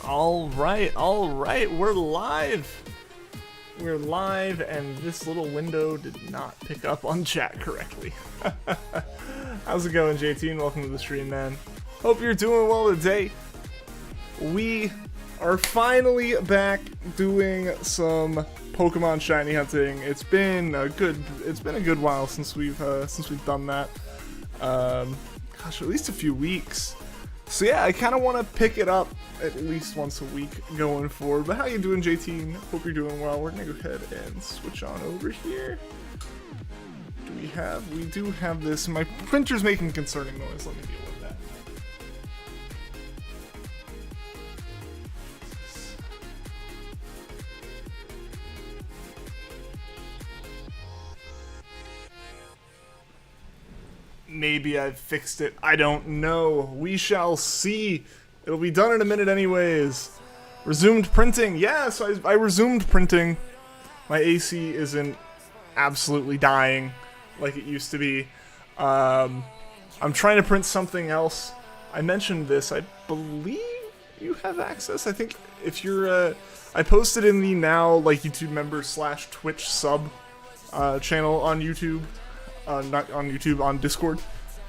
All right, we're live. We're live, and this little window did not pick up on chat correctly. How's it going, JT? And welcome to the stream, man. Hope you're doing well today. We are finally back doing some Pokemon shiny hunting. It's been a good while since we've done that. Gosh, at least a few weeks. So yeah, I kind of want to pick it up at least once a week going forward. But how you doing, JT? Hope you're doing well. We're gonna go ahead and switch on over here. We do have this. My printer's making concerning noise. Let me deal with that. Maybe I've fixed it. I don't know. We shall see. It'll be done in a minute anyways. Resumed printing. Yeah, so I resumed printing. My AC isn't absolutely dying like it used to be. I'm trying to print something else. I mentioned this. I believe you have access. I think if you're... I posted in the now like YouTube member / Twitch sub channel on YouTube. Not on YouTube, on Discord.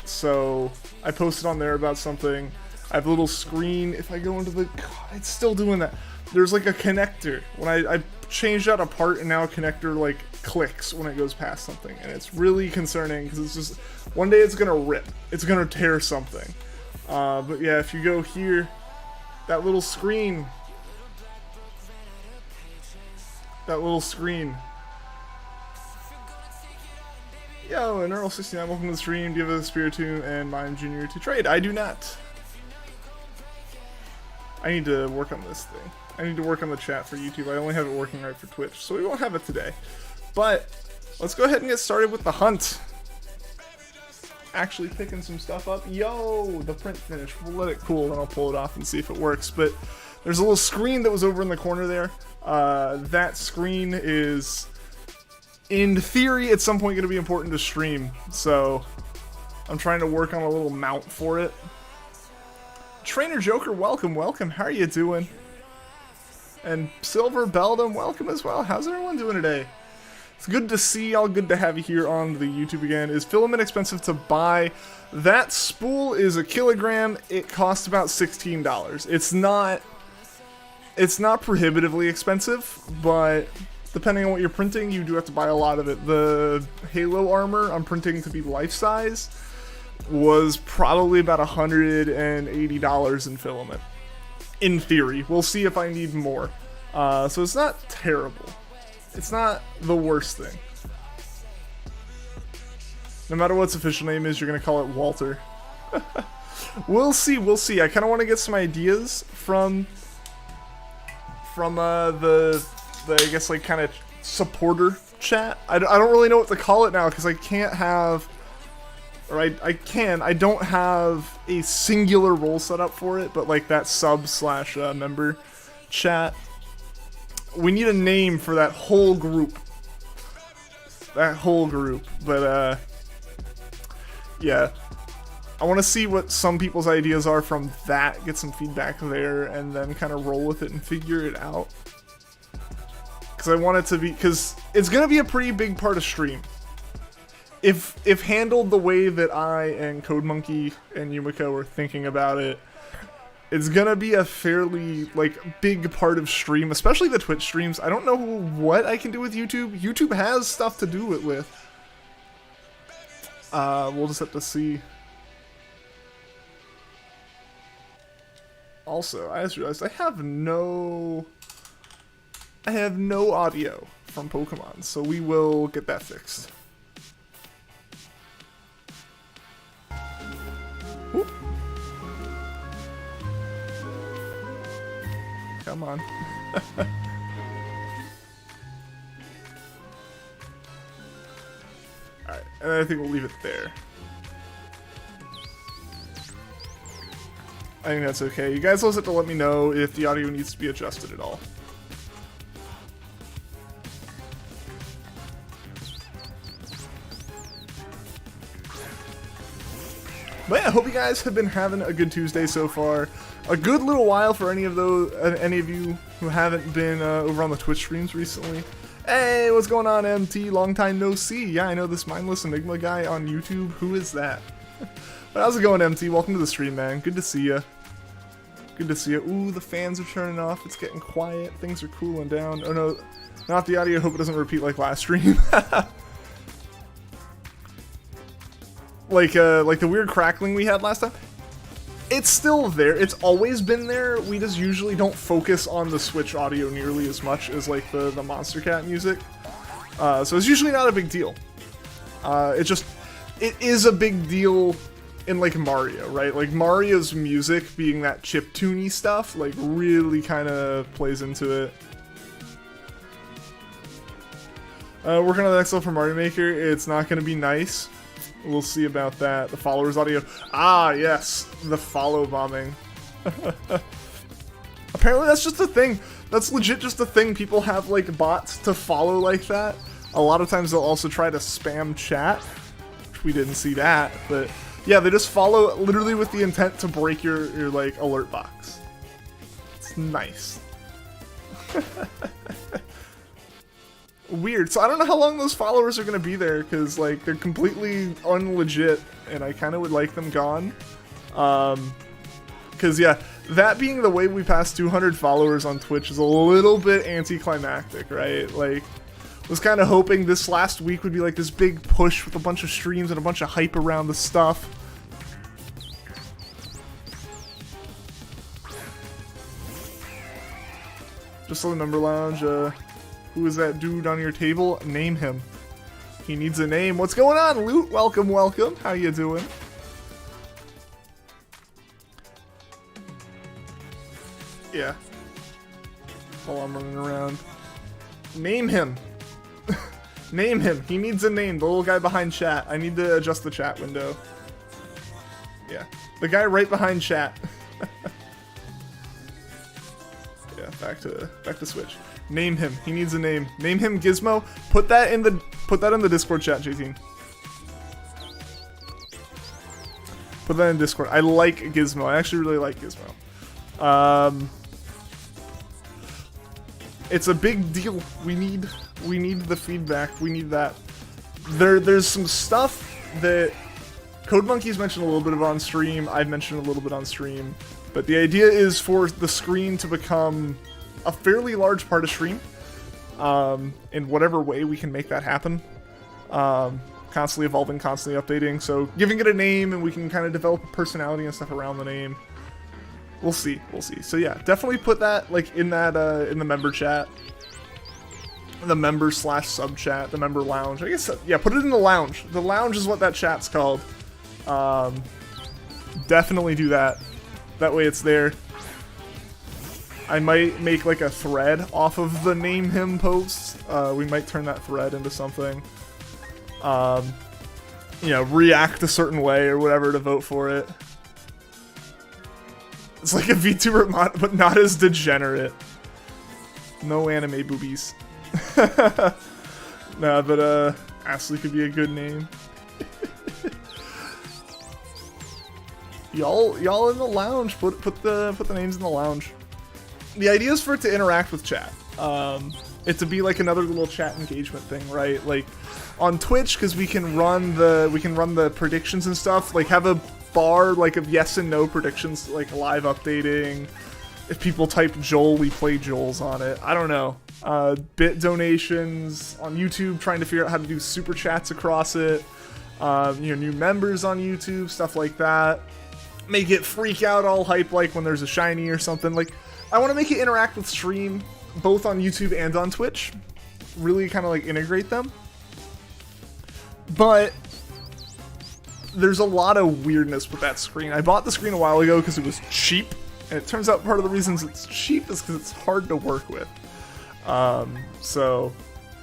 So I posted on there about something. I have a little screen. If I go into the... God, it's still doing that. There's like a connector. When I changed out a part, and now a connector like clicks when it goes past something. And it's really concerning because it's just... One day it's going to rip. It's going to tear something. But yeah, if you go here, that little screen... Yo, and Earl69, welcome to the stream. Do you have a Spiritomb and Mime Jr. to trade? I do not. I need to work on this thing. I need to work on the chat for YouTube. I only have it working right for Twitch, so we won't have it today. But let's go ahead and get started with the hunt. Actually picking some stuff up. Yo, the print finish. We'll let it cool, and I'll pull it off and see if it works. But there's a little screen that was over in the corner there. That screen is... in theory, at some point going to be important to stream, so I'm trying to work on a little mount for it. Trainer Joker, welcome. How are you doing? And Silver Beldam, welcome as well. How's everyone doing today? It's good to see y'all, good to have you here on the YouTube again. Is filament expensive to buy? That spool is a kilogram. It costs about $16. It's not prohibitively expensive, but... depending on what you're printing, you do have to buy a lot of it. The Halo armor I'm printing to be life-size was probably about $180 in filament. In theory. We'll see if I need more. So it's not terrible. It's not the worst thing. No matter what its official name is, you're going to call it Walter. We'll see. I kind of want to get some ideas from the I guess like kind of supporter chat. I don't really know what to call it now because I can't have, or I don't have a singular role set up for it, but like that sub / member chat. We need a name for that whole group. But yeah. I want to see what some people's ideas are from that, get some feedback there, and then kind of roll with it and figure it out. Because I want it to be, because it's going to be a pretty big part of stream. If handled the way that I and Code Monkey and Yumiko are thinking about it, it's going to be a fairly, like, big part of stream, especially the Twitch streams. I don't know what I can do with YouTube. YouTube has stuff to do it with. We'll just have to see. Also, I just realized I have no audio from Pokemon, so we will get that fixed. Whoop. Come on. Alright, and I think we'll leave it there. I think that's okay. You guys also have to let me know if the audio needs to be adjusted at all. But yeah, I hope you guys have been having a good Tuesday so far. A good little while for any of you who haven't been over on the Twitch streams recently. Hey, what's going on, MT? Long time no see. Yeah, I know this Mindless Enigma guy on YouTube. Who is that? But how's it going, MT? Welcome to the stream, man. Good to see you. Good to see you. Ooh, the fans are turning off. It's getting quiet. Things are cooling down. Oh no, not the audio. Hope it doesn't repeat like last stream. Like the weird crackling we had last time. It's still there. It's always been there. We just usually don't focus on the Switch audio nearly as much as like the Monster Cat music. So it's usually not a big deal. It is a big deal in like Mario, right? Like Mario's music being that chiptune-y stuff, like really kind of plays into it. Working on the next level for Mario Maker. It's not going to be nice. We'll see about that. The followers audio. Ah, yes. The follow bombing. Apparently that's just a thing. That's legit just a thing. People have like bots to follow like that. A lot of times they'll also try to spam chat. We didn't see that, but yeah, they just follow literally with the intent to break your like alert box. It's nice. Weird. So I don't know how long those followers are gonna be there, because like they're completely unlegit, and I kind of would like them gone. Because yeah, that being the way we passed 200 followers on Twitch is a little bit anticlimactic, right? Like, was kind of hoping this last week would be like this big push with a bunch of streams and a bunch of hype around the stuff. Just on the member lounge. Who is that dude on your table? Name him. He needs a name. What's going on, Loot? Welcome, welcome. How you doing? Yeah. While I'm running around. Name him. Name him. He needs a name. The little guy behind chat. I need to adjust the chat window. Yeah. The guy right behind chat. Yeah, back to Switch. Name him. He needs a name. Name him Gizmo. Put that in the Discord chat, JT. Put that in Discord. I like Gizmo. I actually really like Gizmo. It's a big deal. We need the feedback. We need that. There's some stuff that Code Monkey's mentioned a little bit of on stream. I've mentioned a little bit on stream. But the idea is for the screen to become a fairly large part of stream, in whatever way we can make that happen. Constantly evolving, constantly updating, so giving it a name, and we can kind of develop a personality and stuff around the name. We'll see. So yeah, definitely put that like in that in the member chat, the member/sub chat, the member lounge. I guess yeah, put it in the lounge. The lounge is what that chat's called. Definitely do that. That way it's there. I might make like a thread off of the name him posts. We might turn that thread into something. You know, react a certain way or whatever to vote for it. It's like a VTuber, but not as degenerate. No anime boobies. Nah, but Ashley could be a good name. Y'all in the lounge. Put the names in the lounge. The idea is for it to interact with chat. It to be like another little chat engagement thing, right? Like on Twitch, because we can run the predictions and stuff. Like have a bar like of yes and no predictions, like live updating. If people type Joel, we play Joel's on it. I don't know. Bit donations on YouTube, trying to figure out how to do super chats across it. You know, new members on YouTube, stuff like that. Make it freak out all hype like when there's a shiny or something. Like, I want to make it interact with stream, both on YouTube and on Twitch. Really kind of like integrate them. But there's a lot of weirdness with that screen. I bought the screen a while ago because it was cheap. And it turns out part of the reasons it's cheap is because it's hard to work with. So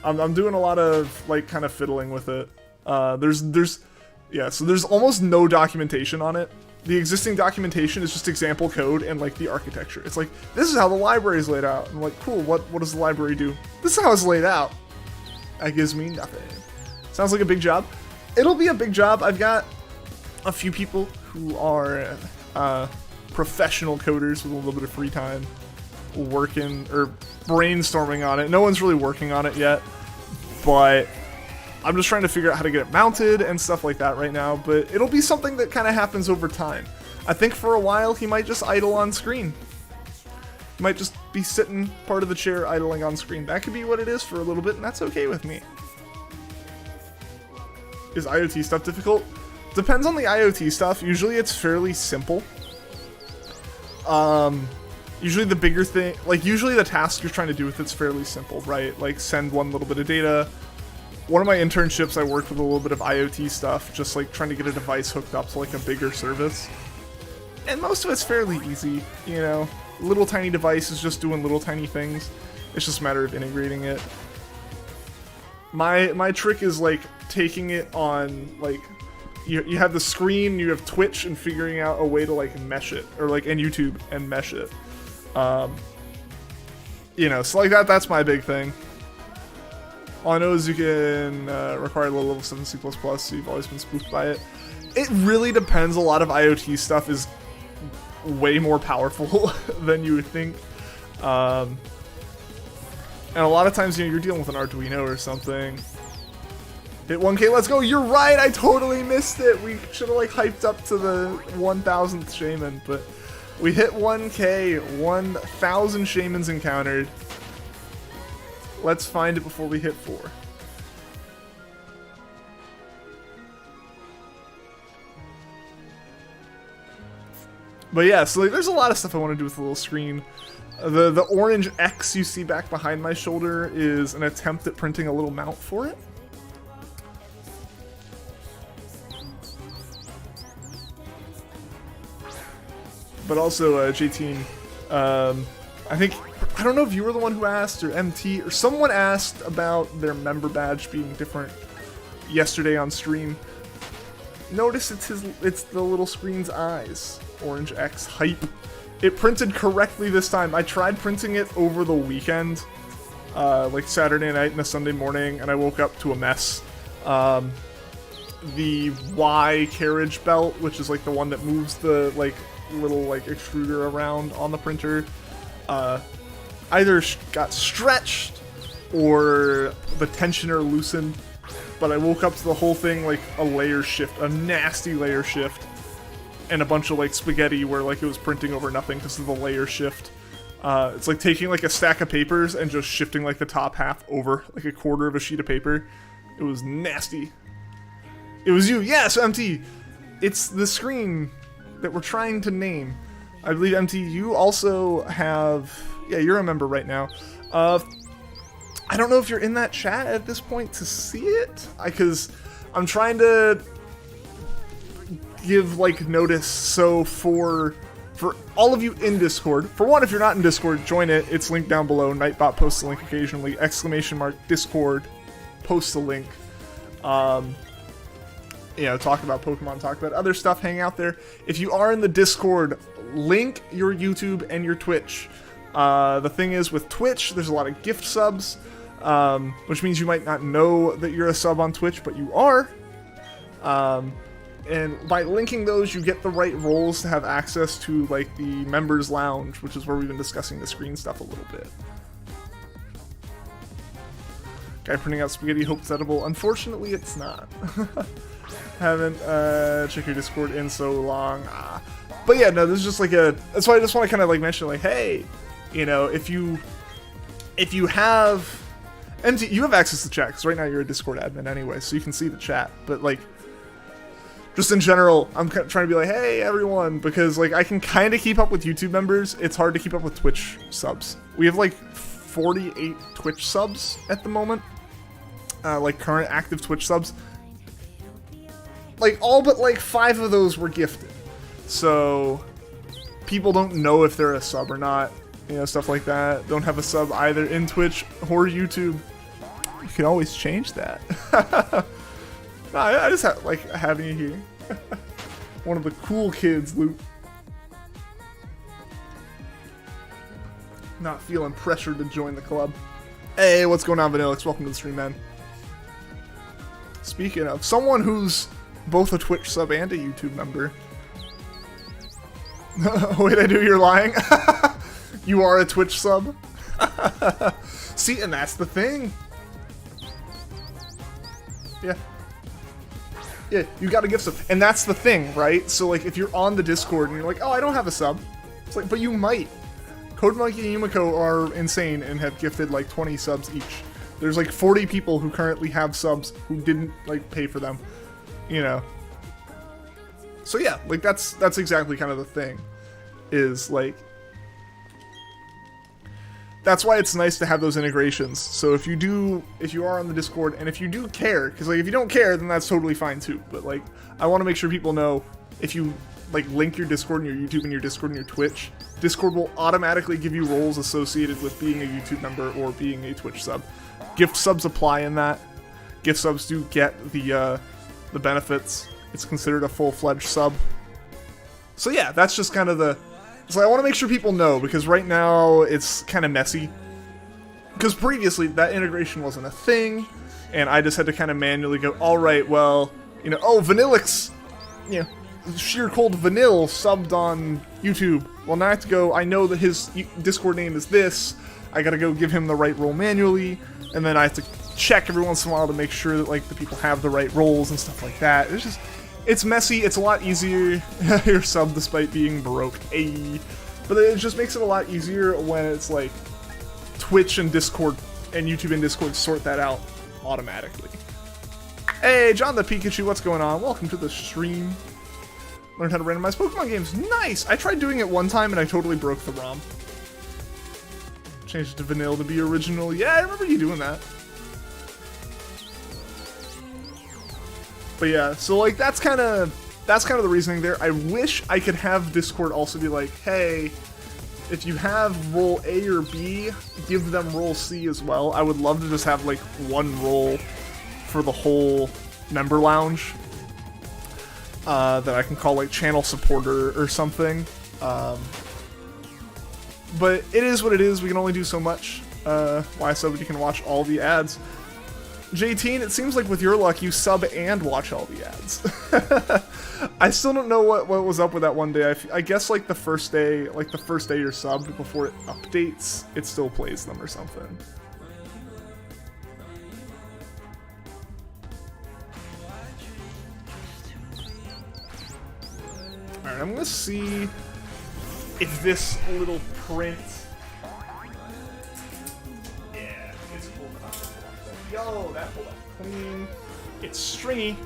I'm doing a lot of like kind of fiddling with it. So there's almost no documentation on it. The existing documentation is just example code and like the architecture. It's like, this is how the library is laid out. I'm like, cool, what does the library do? This is how it's laid out. That gives me nothing. Sounds like a big job. It'll be a big job. I've got a few people who are professional coders with a little bit of free time working or brainstorming on it. No one's really working on it yet, but I'm just trying to figure out how to get it mounted and stuff like that right now, but it'll be something that kind of happens over time. I think for a while he might just idle on screen. He might just be sitting part of the chair idling on screen. That could be what it is for a little bit, and that's okay with me. Is IoT stuff difficult? Depends on the IoT stuff. Usually it's fairly simple. Usually the bigger thing, like usually the task you're trying to do with it's fairly simple, right? Like send one little bit of data. One of my internships I worked with a little bit of IoT stuff, just like trying to get a device hooked up to like a bigger service. And most of it's fairly easy, you know. Little tiny device is just doing little tiny things. It's just a matter of integrating it. My trick is like taking it on like you have the screen, you have Twitch, and figuring out a way to like mesh it, or like and YouTube and mesh it. You know, so like that's my big thing. All I know is you can require low level stuff in C++, so you've always been spooked by it. It really depends. A lot of IoT stuff is way more powerful than you would think. And a lot of times, you know, you're dealing with an Arduino or something. Hit 1K, let's go! You're right, I totally missed it! We should have like hyped up to the 1000th Shaymin, but we hit 1K, 1000 Shaymins encountered. Let's find it before we hit 4. But yeah, so like, there's a lot of stuff I want to do with the little screen. The orange X you see back behind my shoulder is an attempt at printing a little mount for it. But also, J-Team, I don't know if you were the one who asked, or MT, or someone asked about their member badge being different yesterday on stream. Notice it's the little screen's eyes. Orange X hype. It printed correctly this time. I tried printing it over the weekend, like Saturday night and a Sunday morning, and I woke up to a mess. The Y carriage belt, which is like the one that moves the like little like extruder around on the printer, either got stretched or the tensioner loosened. But I woke up to the whole thing like a layer shift, a nasty layer shift, and a bunch of like spaghetti where like it was printing over nothing because of the layer shift. It's like taking like a stack of papers and just shifting like the top half over like a quarter of a sheet of paper. It was nasty. It was you, yes, MT. It's the screen that we're trying to name. I believe, MT, you also have, yeah, you're a member right now. I don't know if you're in that chat at this point to see it, because I'm trying to give like notice. So for all of you in Discord, for one, if you're not in Discord, join it. It's linked down below. Nightbot posts a link occasionally. !Discord posts a link. You know, talk about Pokemon, talk about other stuff, hang out there. If you are in the Discord, link your YouTube and your Twitch. The thing is, with Twitch, there's a lot of gift subs, which means you might not know that you're a sub on Twitch, but you are. And by linking those, you get the right roles to have access to, like, the Members Lounge, which is where we've been discussing the screen stuff a little bit. Guy printing out spaghetti, hopes edible. Unfortunately, it's not. Haven't checked your Discord in so long. But yeah, no, this is just like that's why I just want to kind of like mention, like, hey, you know, if you have MT, you have access to chat, because right now you're a Discord admin anyway, so you can see the chat. But like, just in general, I'm trying to be like, hey everyone, because like I can kind of keep up with YouTube members. It's hard to keep up with Twitch subs. We have like 48 Twitch subs at the moment, like current active Twitch subs. Like all but like 5 of those were gifted, so people don't know if they're a sub or not. You know, stuff like that. Don't have a sub either in Twitch or YouTube. You can always change that. No, I just like having you here. One of the cool kids, Luke. Not feeling pressured to join the club. Hey, what's going on, Vanillix? Welcome to the stream, man. Speaking of someone who's both a Twitch sub and a YouTube member, Wait, I do, you're lying? You are a Twitch sub? See, and that's the thing. Yeah. Yeah, you got a gift sub. And that's the thing, right? So, like, if you're on the Discord and you're like, oh, I don't have a sub. It's like, but you might. Code Monkey and Yumiko are insane and have gifted, like, 20 subs each. There's, like, 40 people who currently have subs who didn't, like, pay for them. You know. So, yeah, like, that's exactly kind of the thing. Is, like... That's why it's nice to have those integrations. So if you are on the Discord, and if you do care, because like if you don't care, then that's totally fine too. But like, I want to make sure people know if you like link your Discord and your YouTube and your Discord and your Twitch, Discord will automatically give you roles associated with being a YouTube member or being a Twitch sub. Gift subs apply in that. Gift subs do get the benefits. It's considered a full-fledged sub. So yeah, that's just kind of the. So I want to make sure people know, because right now it's kind of messy. Because previously that integration wasn't a thing, and I just had to kind of manually go, alright, well, you know, oh, Vanillix, you know, Sheer Cold Vanille subbed on YouTube. Well, now I have to go, I know that his Discord name is this, I gotta go give him the right role manually, and then I have to check every once in a while to make sure that, like, the people have the right roles and stuff like that. It's just... It's messy, it's a lot easier, your sub despite being broke, ayy. But it just makes it a lot easier when it's like Twitch and Discord and YouTube and Discord sort that out automatically. Hey, John the Pikachu, what's going on? Welcome to the stream. Learn how to randomize Pokemon games. Nice! I tried doing it one time and I totally broke the ROM. Changed it to vanilla to be original. Yeah, I remember you doing that. But yeah, so like that's kind of the reasoning there. I wish I could have Discord also be like, hey, if you have role A or B, give them role C as well. I would love to just have like one role for the whole member lounge that I can call like channel supporter or something. But it is what it is. We can only do so much. Why somebody can watch all the ads. JT, it seems like with your luck, you sub and watch all the ads. I still don't know what was up with that one day. I guess like the first day you're subbed before it updates, it still plays them or something. Alright, I'm gonna see if this little print... Yo, that pulled out clean. It's stringy.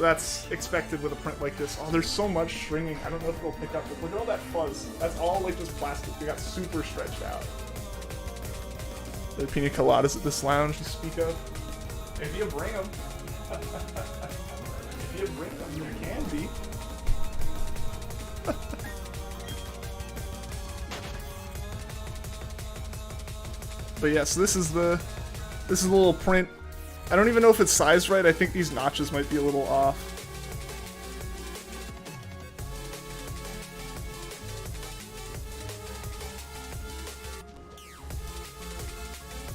That's expected with a print like this. Oh, there's so much stringing. I don't know if it'll pick up. But look at all that fuzz. That's all like just plastic. They got super stretched out. The pina coladas at this lounge you speak of. If you bring them. If you bring them, you can be. But yeah, so this is the little print. I don't even know if it's sized right. I think these notches might be a little off.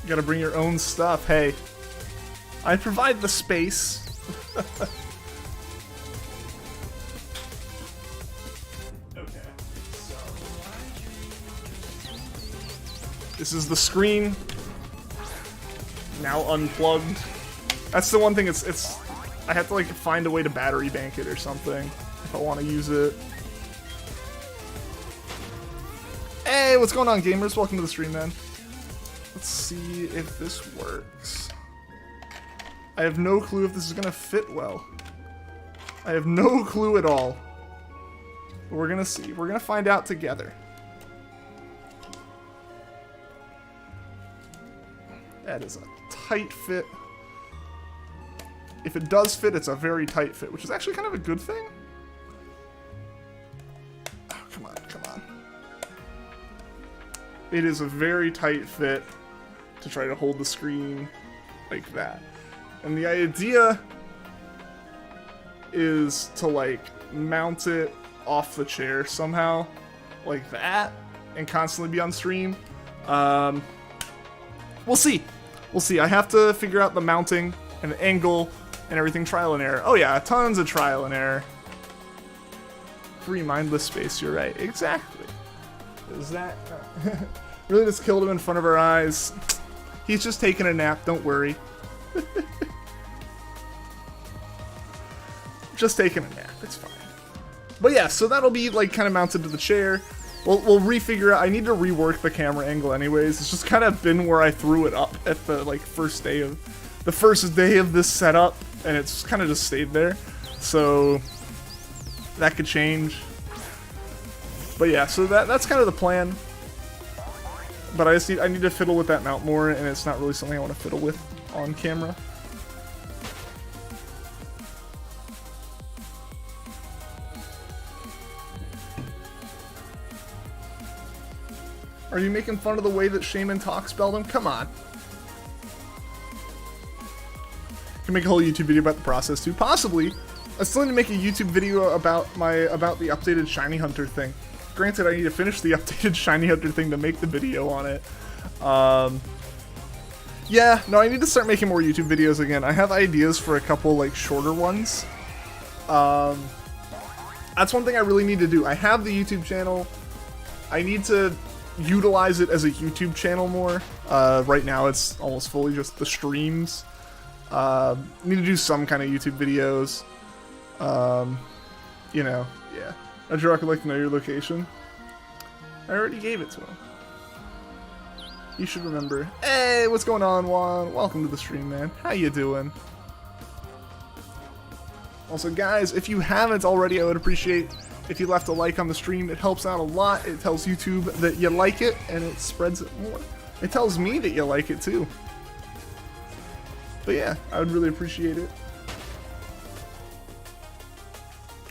You gotta bring your own stuff. Hey, I provide the space. Okay, so this is the screen. Now unplugged. That's the one thing. It's. I have to like find a way to battery bank it or something if I want to use it. Hey, what's going on, gamers? Welcome to the stream, man. Let's see if this works. I have no clue if this is gonna fit well. I have no clue at all. But we're gonna see. We're gonna find out together. That is a tight fit. If it does fit, it's a very tight fit, which is actually kind of a good thing. Oh, come on, come on. It is a very tight fit to try to hold the screen like that. And the idea is to like mount it off the chair somehow, like that, and constantly be on stream. We'll see. We'll see. I have to figure out the mounting and the angle and everything. Trial and error. Oh yeah, tons of trial and error. Free mindless space, you're right. Exactly. Is that... really just killed him in front of our eyes. He's just taking a nap, don't worry. Just taking a nap, it's fine. But yeah, so that'll be like kind of mounted to the chair. We'll refigure out. I need to rework the camera angle anyways. It's just kind of been where I threw it up at the like first day of this setup, and it's kind of just stayed there. So that could change. But yeah, so that's kind of the plan. But I need to fiddle with that mount more, and it's not really something I want to fiddle with on camera. Are you making fun of the way that SHAYMIN talks, Beldum? Come on. Can make a whole YouTube video about the process too. Possibly. I still need to make a YouTube video about the updated Shiny Hunter thing. Granted, I need to finish the updated Shiny Hunter thing to make the video on it. Yeah, no, I need to start making more YouTube videos again. I have ideas for a couple like shorter ones. That's one thing I really need to do. I have the YouTube channel. I need to utilize it as a YouTube channel more. Right now it's almost fully just the streams. Need to do some kind of YouTube videos. You know, yeah. Ajrak would like to know your location. I already gave it to him. You should remember. Hey, what's going on, Juan? Welcome to the stream, man. How you doing? Also, guys, if you haven't already, I would appreciate if you left a like on the stream. It helps out a lot. It tells YouTube that you like it, and it spreads it more. It tells me that you like it, too. But yeah, I would really appreciate it.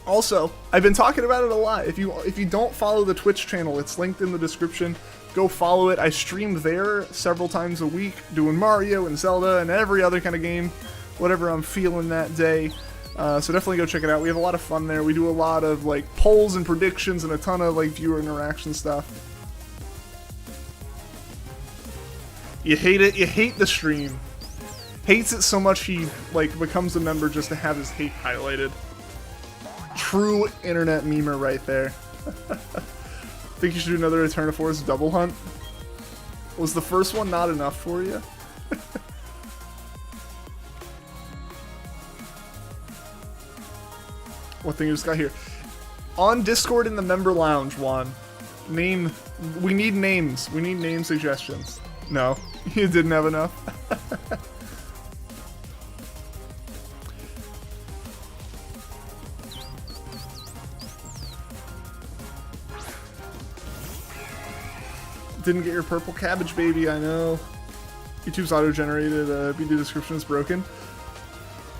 Also, I've been talking about it a lot. If you don't follow the Twitch channel, it's linked in the description. Go follow it. I stream there several times a week, doing Mario and Zelda and every other kind of game, whatever I'm feeling that day. So definitely go check it out. We have a lot of fun there. We do a lot of like polls and predictions and a ton of like viewer interaction stuff. You hate it. You hate the stream. Hates it so much he like becomes a member just to have his hate highlighted. True internet memer right there. Think you should do another Return to Force double hunt? Was the first one not enough for you? What thing you just got here? On Discord in the member lounge, Juan. We need names. We need name suggestions. No, you didn't have enough. Didn't get your purple cabbage, baby, I know. YouTube's auto-generated BD description is broken.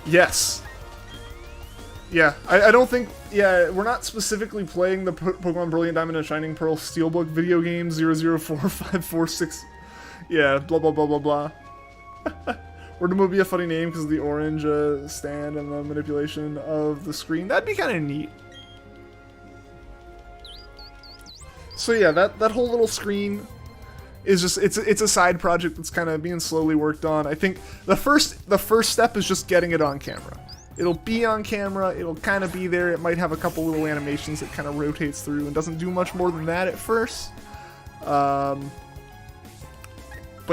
Yes. Yeah, I don't think... Yeah, we're not specifically playing the Pokemon Brilliant Diamond and Shining Pearl Steelbook video game 004546. Yeah, blah blah blah blah blah. Word would be a funny name because of the orange stand and the manipulation of the screen. That'd be kind of neat. So yeah, that whole little screen is just it's a side project that's kind of being slowly worked on. I think the first step is just getting it on camera. It'll be on camera, it'll kind of be there, it might have a couple little animations that kind of rotates through and doesn't do much more than that at first. But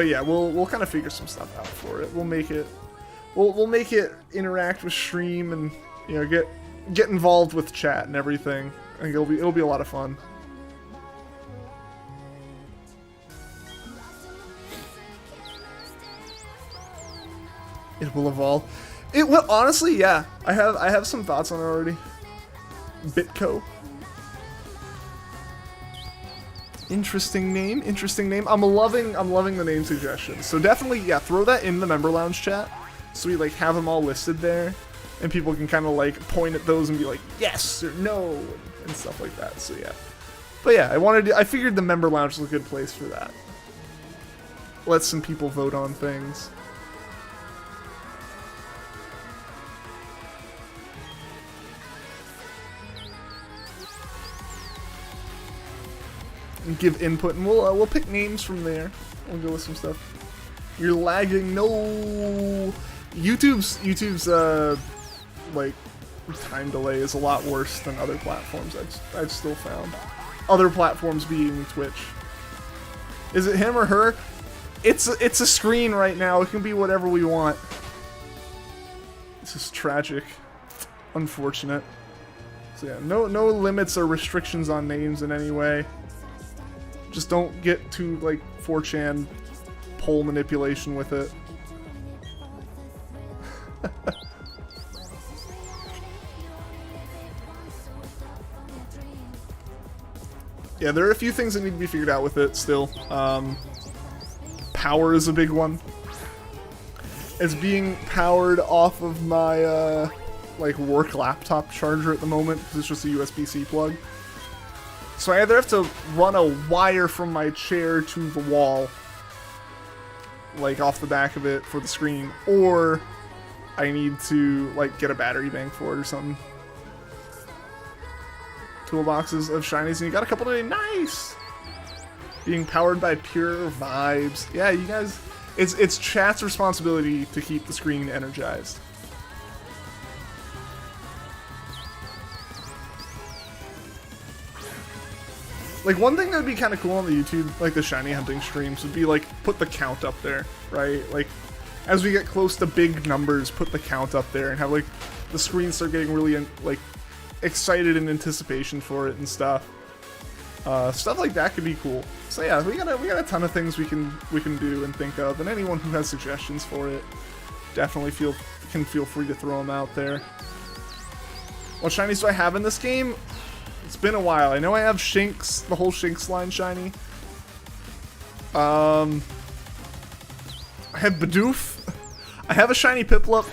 yeah, we'll kind of figure some stuff out for it. We'll make it interact with stream and, you know, get involved with chat and everything. I think it'll be a lot of fun. It will evolve. It will, honestly, yeah. I have some thoughts on it already. Bitco. Interesting name. Interesting name. I'm loving the name suggestions. So definitely, yeah, throw that in the member lounge chat. So we like have them all listed there, and people can kind of like point at those and be like yes or no and stuff like that. So yeah. But yeah, I figured the member lounge was a good place for that. Let some people vote on things. And give input, and we'll pick names from there. We'll go with some stuff. You're lagging. No, YouTube's like time delay is a lot worse than other platforms I've still found. Other platforms being Twitch. Is it him or her? It's a screen right now. It can be whatever we want. This is tragic. Unfortunate. So yeah, no limits or restrictions on names in any way. Just don't get too like 4chan poll manipulation with it. Yeah, there are a few things that need to be figured out with it still. Power is a big one. It's being powered off of my like work laptop charger at the moment because it's just a USB-C plug. So I either have to run a wire from my chair to the wall, like off the back of it for the screen, or I need to like get a battery bank for it or something. Toolboxes of shinies, and you got a couple today. Nice! Being powered by pure vibes. Yeah, you guys, it's chat's responsibility to keep the screen energized. Like, one thing that would be kind of cool on the YouTube, like the shiny hunting streams, would be like, put the count up there, right? Like, as we get close to big numbers, put the count up there and have like the screen start getting really like excited in anticipation for it and stuff. Stuff like that could be cool. So yeah, we got a ton of things we can do and think of, and anyone who has suggestions for it, definitely can feel free to throw them out there. What shinies do I have in this game? It's been a while. I know I have Shinx, the whole Shinx line shiny. I have Bidoof. I have a shiny Piplup.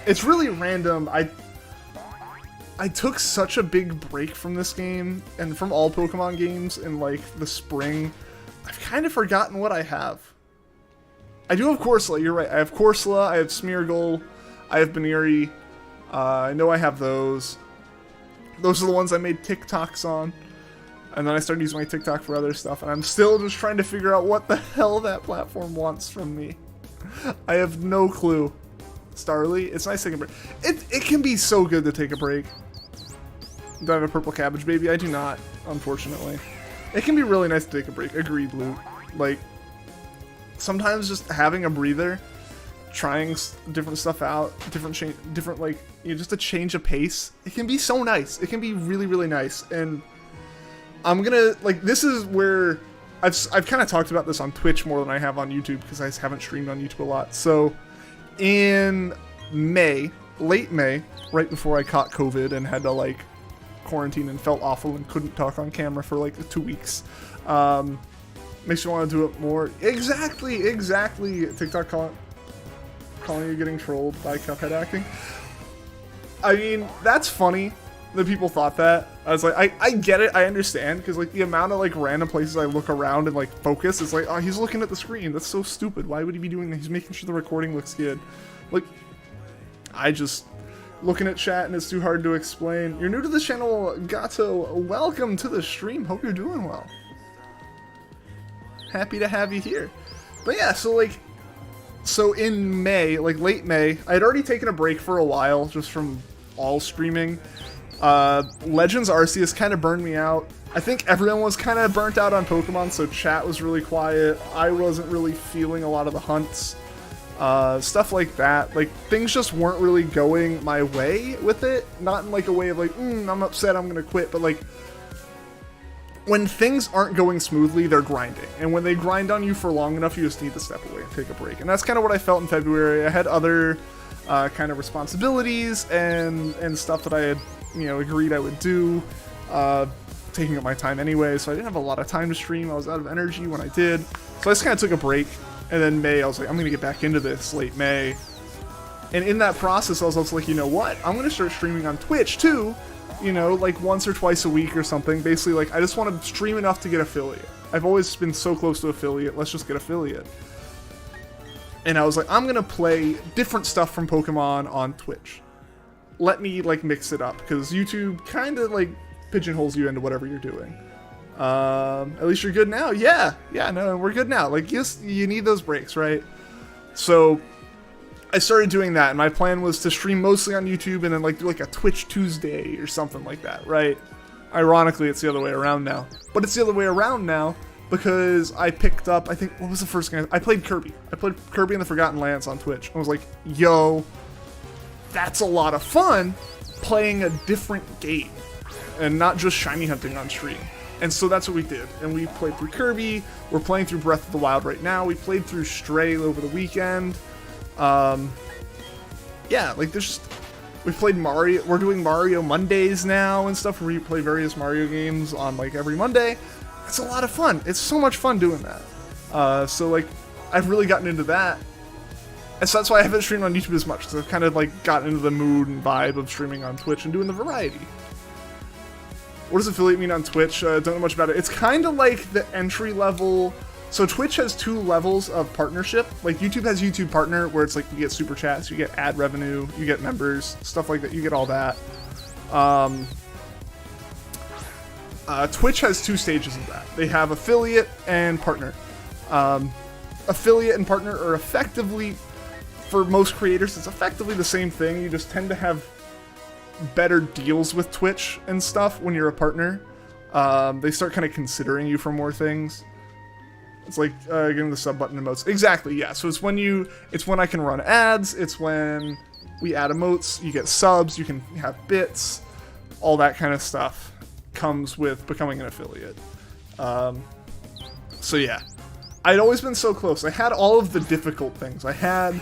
It's really random. I took such a big break from this game and from all Pokemon games in like the spring. I've kind of forgotten what I have. I do have Corsola, you're right. I have Corsola, I have Smeargle, I have Baneri. I know I have those. Those are the ones I made TikToks on. And then I started using my TikTok for other stuff, and I'm still just trying to figure out what the hell that platform wants from me. I have no clue. Starly, it's nice taking a break. It can be so good to take a break. Do I have a purple cabbage baby? I do not, unfortunately. It can be really nice to take a break. Agreed, Luke. Like, sometimes just having a breather, trying different stuff out, different like, you know, just a change of pace. It can be so nice. It can be really, really nice. And I'm gonna, like, this is where I've kind of talked about this on Twitch more than I have on YouTube because I haven't streamed on YouTube a lot. So in May, late May, right before I caught COVID and had to like quarantine and felt awful and couldn't talk on camera for like 2 weeks, makes you want to do it more. Exactly. TikTok calling you getting trolled by Cuphead acting. I mean, that's funny that people thought that. I was like, I get it, I understand, because like the amount of like random places I look around and like focus, it's like, oh, he's looking at the screen. That's so stupid. Why would he be doing that? He's making sure the recording looks good. Like, I just looking at chat and it's too hard to explain. You're new to the channel, Gato. Welcome to the stream. Hope you're doing well. Happy to have you here. But yeah, so in May, like late May, I had already taken a break for a while just from all streaming. Legends Arceus kind of burned me out. I think everyone was kind of burnt out on Pokemon, so chat was really quiet. I wasn't really feeling a lot of the hunts. Stuff like that. Like, things just weren't really going my way with it. Not in like a way of like, I'm upset, I'm gonna quit, but like, when things aren't going smoothly, they're grinding. And when they grind on you for long enough, you just need to step away and take a break. And that's kind of what I felt in February. I had other kind of responsibilities and stuff that I had, you know, agreed I would do, taking up my time anyway, so I didn't have a lot of time to stream. I was out of energy when I did. So I just kind of took a break. And then May, I was like, I'm going to get back into this late May. And in that process, I was also like, you know what? I'm going to start streaming on Twitch too. You know, like once or twice a week or something. Basically, like, I just want to stream enough to get affiliate. I've always been so close to affiliate. Let's just get affiliate. And I was like, I'm going to play different stuff from Pokemon on Twitch. Let me, like, mix it up. Because YouTube kind of, like, pigeonholes you into whatever you're doing. At least you're good now. Yeah, no, we're good now. Like, you need those breaks, right? So I started doing that, and my plan was to stream mostly on YouTube and then like do like a Twitch Tuesday or something like that, right? Ironically, it's the other way around now. But it's the other way around now because I picked up, I think, what was the first game? I played Kirby. I played Kirby and the Forgotten Lands on Twitch. I was like, yo, that's a lot of fun playing a different game and not just shiny hunting on stream. And so that's what we did. And we played through Kirby. We're playing through Breath of the Wild right now. We played through Stray over the weekend. Yeah, like there's just, we played Mario. We're doing Mario Mondays now and stuff. We play various Mario games on like every Monday. It's a lot of fun. It's so much fun doing that. So like, I've really gotten into that. And so that's why I haven't streamed on YouTube as much, because I've kind of like gotten into the mood and vibe of streaming on Twitch and doing the variety. What does affiliate mean on Twitch? Don't know much about it. It's kind of like the entry level. So Twitch has 2 levels of partnership. Like YouTube has YouTube Partner, where it's like you get super chats, you get ad revenue, you get members, stuff like that. You get all that. Twitch has 2 stages of that. They have affiliate and partner. Affiliate and partner are effectively, for most creators, it's effectively the same thing. You just tend to have better deals with Twitch and stuff when you're a partner. They start kind of considering you for more things. It's like getting the sub button emotes. Exactly, yeah. So it's when I can run ads. It's when we add emotes. You get subs. You can have bits. All that kind of stuff comes with becoming an affiliate. So yeah, I'd always been so close. I had all of the difficult things. I had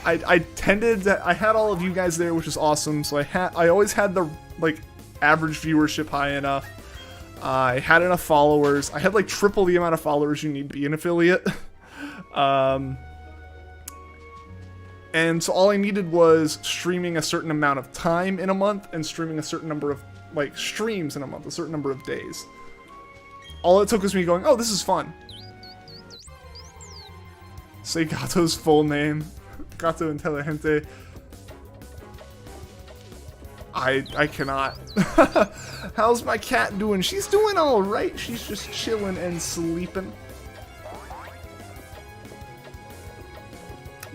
all of you guys there, which is awesome. So I always had the like average viewership high enough. I had enough followers. I had like triple the amount of followers you need to be an affiliate. And so all I needed was streaming a certain amount of time in a month and streaming a certain number of like streams in a month, a certain number of days. All it took was me going, oh, this is fun. Say Gato's full name. Gato Inteligente. I cannot. How's my cat doing? She's doing alright. She's just chilling and sleeping.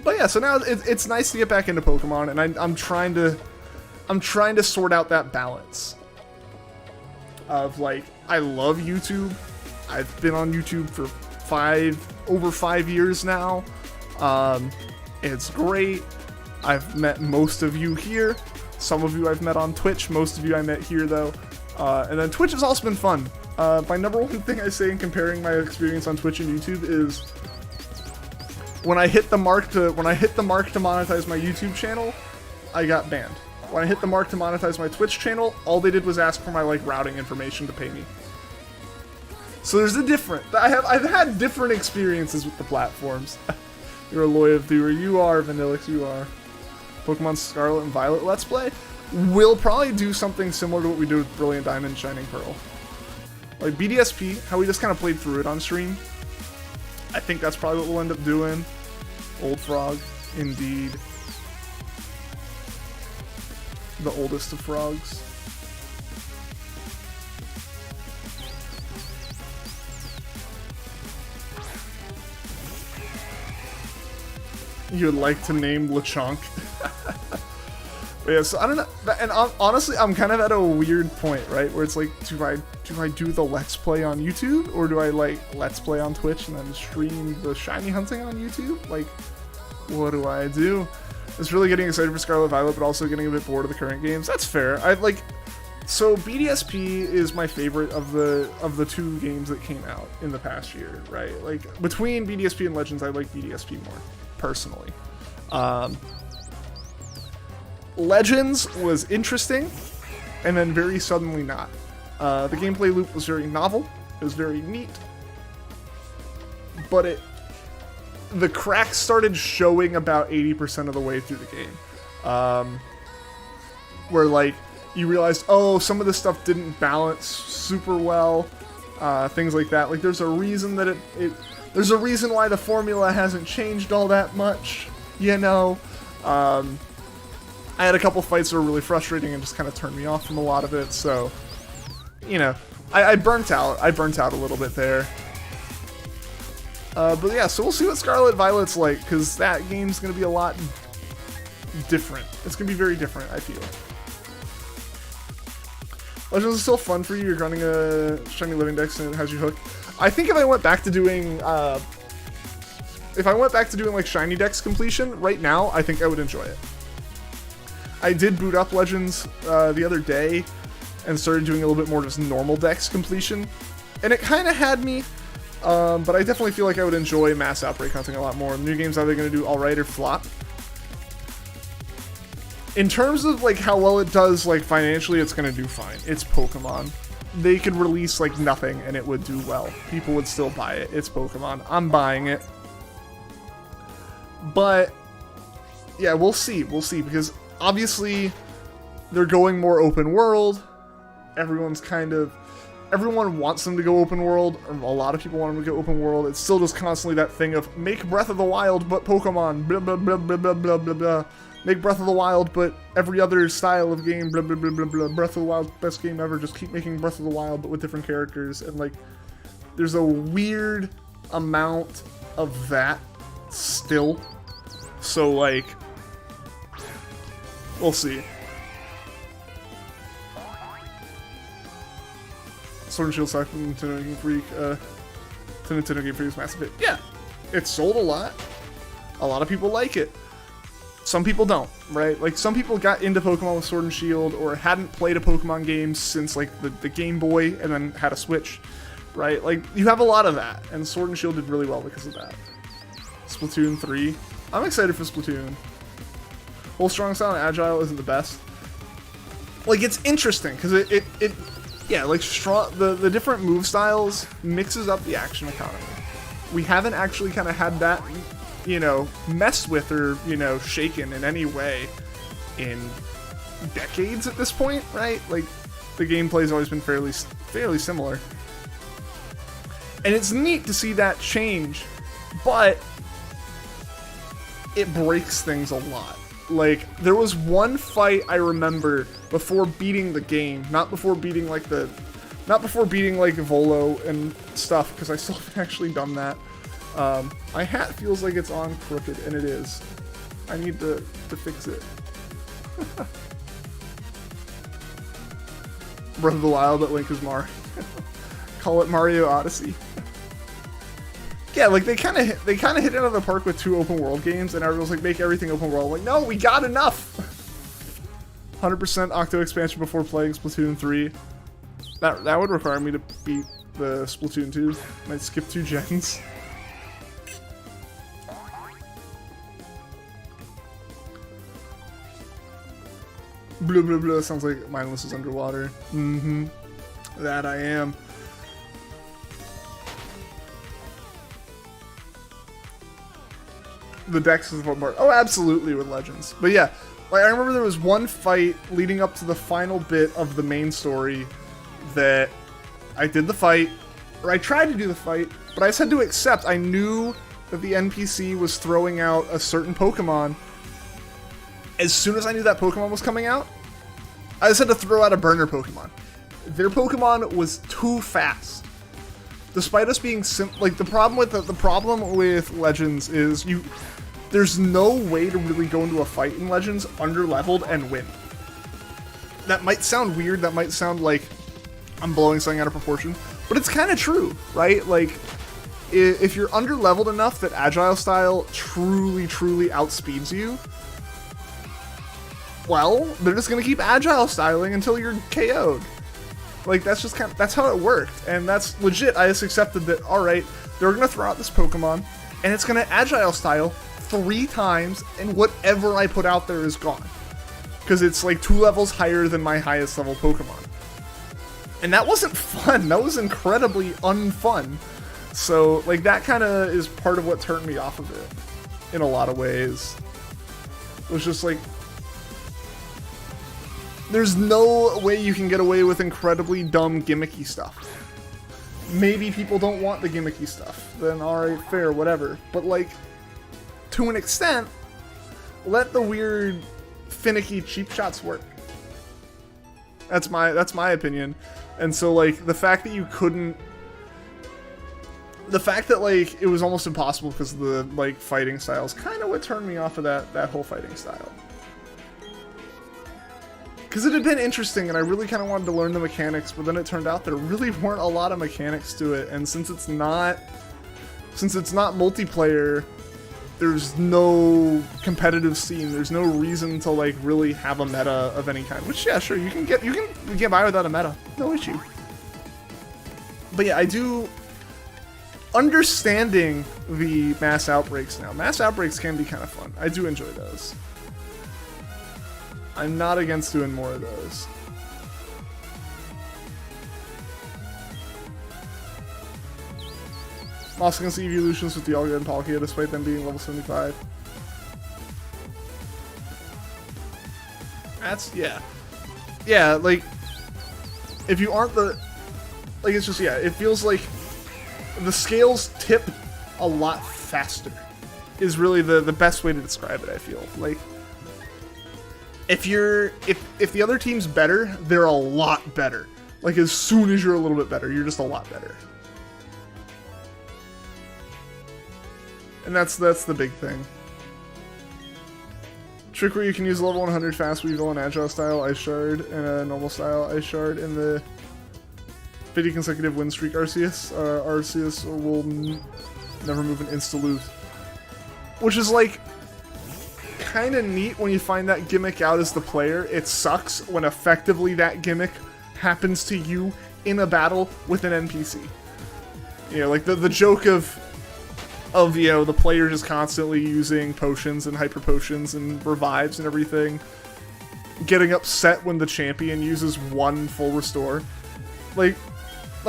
But yeah, so now it's nice to get back into Pokemon, and I'm trying to sort out that balance of like, I love YouTube. I've been on YouTube for over 5 years now. It's great. I've met most of you here. Some of you I've met on Twitch. Most of you I met here though. And then Twitch has also been fun. My number one thing I say in comparing my experience on Twitch and YouTube is when I hit the mark to monetize my YouTube channel, I got banned. When I hit the mark to monetize my Twitch channel, all they did was ask for my like routing information to pay me. So there's a different. I've had different experiences with the platforms. You're a loyal viewer. You are, Vanillix. You are. Pokemon Scarlet and Violet Let's Play. We'll probably do something similar to what we did with Brilliant Diamond and Shining Pearl. Like BDSP, how we just kind of played through it on stream. I think that's probably what we'll end up doing. Old Frog, indeed. The oldest of frogs. You would like to name Lechonk. But yeah, so I don't know. And honestly, I'm kind of at a weird point, right? Where it's like, do I do the Let's Play on YouTube? Or do I like Let's Play on Twitch and then stream the shiny hunting on YouTube? Like, what do I do? I was really getting excited for Scarlet Violet, but also getting a bit bored of the current games. That's fair. So BDSP is my favorite of the 2 games that came out in the past year, right? Like, between BDSP and Legends, I like BDSP more, personally. Legends was interesting, and then very suddenly not. The gameplay loop was very novel, it was very neat, but the cracks started showing about 80% of the way through the game. Where like, you realized, oh, some of this stuff didn't balance super well, things like that. Like, there's a reason that there's a reason why the formula hasn't changed all that much, you know? I had a couple fights that were really frustrating and just kind of turned me off from a lot of it, so, you know, I burnt out. I burnt out a little bit there. But yeah, so we'll see what Scarlet Violet's like, because that game's going to be a lot different. It's gonna be very different, I feel. Legends is still fun for you. You're running a shiny living dex and it has you hooked. I think if I went back to doing, like shiny dex completion right now, I think I would enjoy it. I did boot up Legends the other day and started doing a little bit more just normal dex completion, and it kind of had me. But I definitely feel like I would enjoy mass outbreak hunting a lot more. New game's either going to do alright or flop. In terms of like how well it does like financially, it's going to do fine. It's Pokemon. They could release like nothing and it would do well. People would still buy it. It's Pokemon. I'm buying it. But yeah, we'll see. We'll see, because obviously they're going more open world. Everyone wants them to go open world. Or a lot of people want them to go open world. It's still just constantly that thing of make Breath of the Wild but Pokemon, blah blah blah blah blah blah blah blah. Make Breath of the Wild but every other style of game, blah blah blah blah blah. Breath of the Wild, best game ever. Just keep making Breath of the Wild but with different characters. And like, there's a weird amount of that still. So like, we'll see. Sword and Shield aside from Nintendo Game Freak, to Nintendo Game Freak is massive hit. Yeah, it sold a lot. A lot of people like it. Some people don't, right? Like, some people got into Pokemon with Sword and Shield or hadn't played a Pokemon game since, like, the Game Boy and then had a Switch, right? Like, you have a lot of that, and Sword and Shield did really well because of that. Splatoon 3. I'm excited for Splatoon. Whole strong style and agile isn't the best. Like, it's interesting, because yeah, like, the different move styles mixes up the action economy. We haven't actually kind of had that, you know, messed with or, you know, shaken in any way in decades at this point, right? Like, the gameplay's always been fairly similar. And it's neat to see that change, but it breaks things a lot. Like, there was one fight I remember before beating the game, not before beating like Volo and stuff, because I still haven't actually done that. My hat feels like it's on crooked, and it is. I need to fix it. Breath of the Wild, but Link is Mario. Call it Mario Odyssey. Yeah, like, they kind of hit it out of the park with 2 open world games, and everyone's like, make everything open world. I'm like, no, we got enough. 100% Octo expansion before playing Splatoon 3. That would require me to beat the Splatoon 2. Might skip 2 gens. Blah blah blah. Sounds like Mindless is underwater. Mm-hmm. That I am. The dex is the fun part. Oh, absolutely, with Legends. But yeah, like, I remember there was one fight leading up to the final bit of the main story that I did the fight, or I tried to do the fight, but I just had to accept. I knew that the NPC was throwing out a certain Pokemon. As soon as I knew that Pokemon was coming out, I just had to throw out a burner Pokemon. Their Pokemon was too fast. Despite us being like, the problem with Legends is there's no way to really go into a fight in Legends under-leveled and win. That might sound weird, that might sound like I'm blowing something out of proportion, but it's kind of true, right? Like, if you're under-leveled enough that Agile Style truly outspeeds you, well, they're just gonna keep Agile Styling until you're KO'd. Like, that's just that's how it worked, and that's legit. I just accepted that, alright, they're gonna throw out this Pokemon, and it's gonna Agile Style 3 times, and whatever I put out there is gone. Because it's like 2 levels higher than my highest level Pokemon. And that wasn't fun. That was incredibly unfun. So, like, that kind of is part of what turned me off of it. In a lot of ways. It was just like, there's no way you can get away with incredibly dumb gimmicky stuff. Maybe people don't want the gimmicky stuff. Then alright, fair, whatever. But like, to an extent, let the weird, finicky cheap shots work. That's my opinion. And so, like, the fact that like, it was almost impossible because of the, like, fighting styles kind of what turned me off of that whole fighting style. because it had been interesting, and I really kind of wanted to learn the mechanics, but then it turned out there really weren't a lot of mechanics to it, and since it's not multiplayer, there's no competitive scene. There's no reason to like really have a meta of any kind. Which, yeah, sure, you can get by without a meta, no issue. But yeah, I do understanding the mass outbreaks now. Mass outbreaks can be kind of fun. I do enjoy those. I'm not against doing more of those. I'm also gonna see evolutions with Dialga and Palkia despite them being level 75. That's, yeah. Yeah, like, if you aren't the, like, it's just, yeah, it feels like the scales tip a lot faster is really the best way to describe it, I feel. Like, if the other team's better, they're a lot better. Like, as soon as you're a little bit better, you're just a lot better. And that's the big thing. Trick where you can use level 100 fast weevil and agile style ice shard and a normal style ice shard in the 50 consecutive win streak Arceus. Arceus will never move an insta-lose. Which is like kind of neat when you find that gimmick out as the player. It sucks when effectively that gimmick happens to you in a battle with an NPC. You know, like the joke of you know, the player just constantly using potions and hyper potions and revives and everything, getting upset when the champion uses one full restore. Like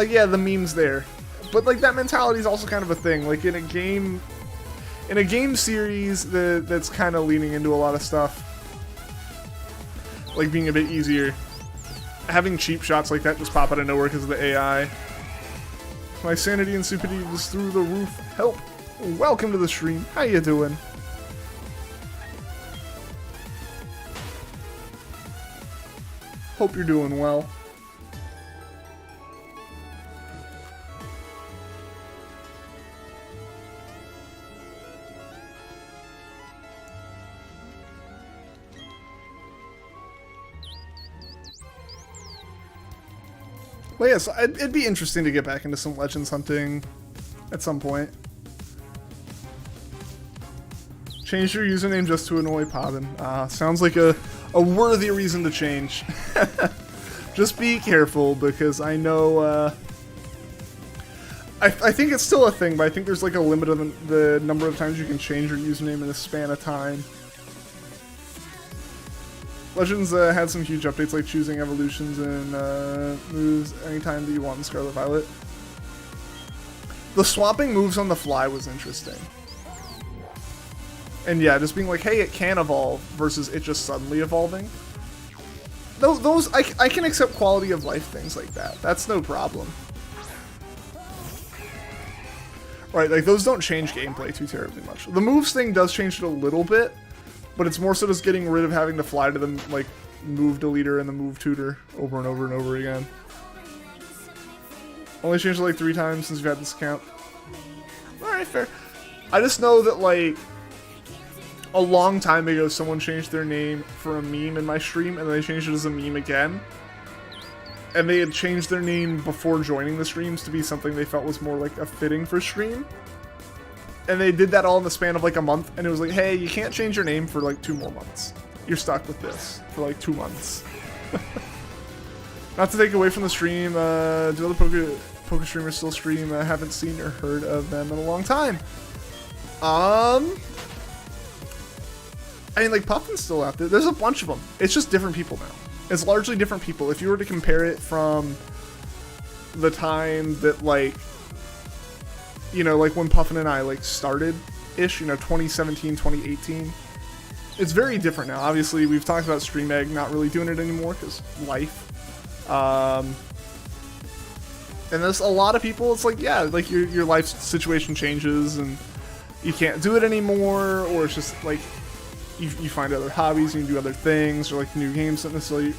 yeah, the meme's there, but like that mentality is also kind of a thing. Like in a game series that's kind of leaning into a lot of stuff, like being a bit easier, having cheap shots like that just pop out of nowhere because of the AI. My sanity and stupidity was through the roof. Help! Welcome to the stream. How you doing? Hope you're doing well. Well, yes, it'd be interesting to get back into some Legends hunting at some point. Change your username just to annoy Pobbin. Sounds like a worthy reason to change. Just be careful, because I know, I think it's still a thing, but I think there's like a limit on the number of times you can change your username in a span of time. Legends had some huge updates, like choosing evolutions and moves anytime that you want in Scarlet Violet. The swapping moves on the fly was interesting. And yeah, just being like, hey, it can evolve, versus it just suddenly evolving. Those I can accept quality of life things like that. That's no problem. Right, like those don't change gameplay too terribly much. The moves thing does change it a little bit, but it's more so just getting rid of having to fly to the like move deleter and the move tutor over and over and over again. Only changed it like 3 times since you've had this account. Alright, fair. I just know that like a long time ago, someone changed their name for a meme in my stream, and then they changed it as a meme again. And they had changed their name before joining the streams to be something they felt was more like a fitting for stream. And they did that all in the span of like a month, and it was like, hey, you can't change your name for like 2 more months. You're stuck with this for like 2 months. Not to take away from the stream, do other poker streamers still stream? I haven't seen or heard of them in a long time. I mean, like, Puffin's still out there. There's a bunch of them. It's just different people now. It's largely different people. If you were to compare it from the time that, like, you know, like when Puffin and I, like, started-ish, you know, 2017, 2018, it's very different now. Obviously, we've talked about Stream Egg not really doing it anymore because life. And there's a lot of people, it's like, yeah, like, your life situation changes and you can't do it anymore, or it's just, like, you find other hobbies, you can do other things, or like new games don't necessarily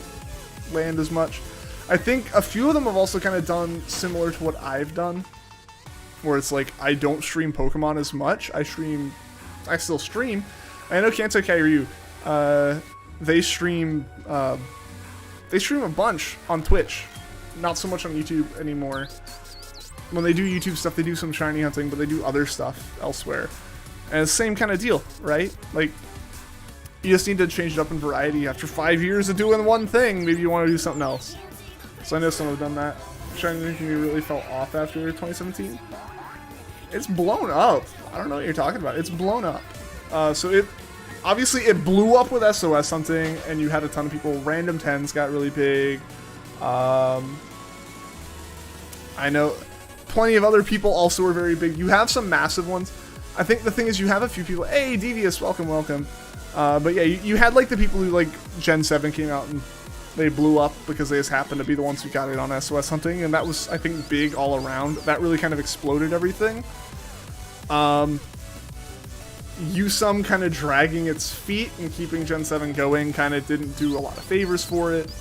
land as much. I think a few of them have also kind of done similar to what I've done, where it's like, I don't stream Pokemon as much, I still stream. I know Kanto Kairyu, they stream they stream a bunch on Twitch, not so much on YouTube anymore. When they do YouTube stuff, they do some shiny hunting, but they do other stuff elsewhere. And it's the same kind of deal, right? Like, you just need to change it up in variety. After 5 years of doing one thing, maybe you want to do something else. So I know some have done that. Shiny community really fell off after 2017. It's blown up. I don't know what you're talking about. It's blown up. So it obviously it blew up with SOS hunting, and you had a ton of people. Random 10s got really big. I know plenty of other people also were very big. You have some massive ones. I think the thing is you have a few people. Hey, Devious, welcome, welcome. But yeah, you had like the people who like Gen 7 came out and they blew up because they just happened to be the ones who got it on SOS hunting, and that was, I think, big all around. That really kind of exploded everything. USUM kind of dragging its feet and keeping Gen 7 going kind of didn't do a lot of favors for it.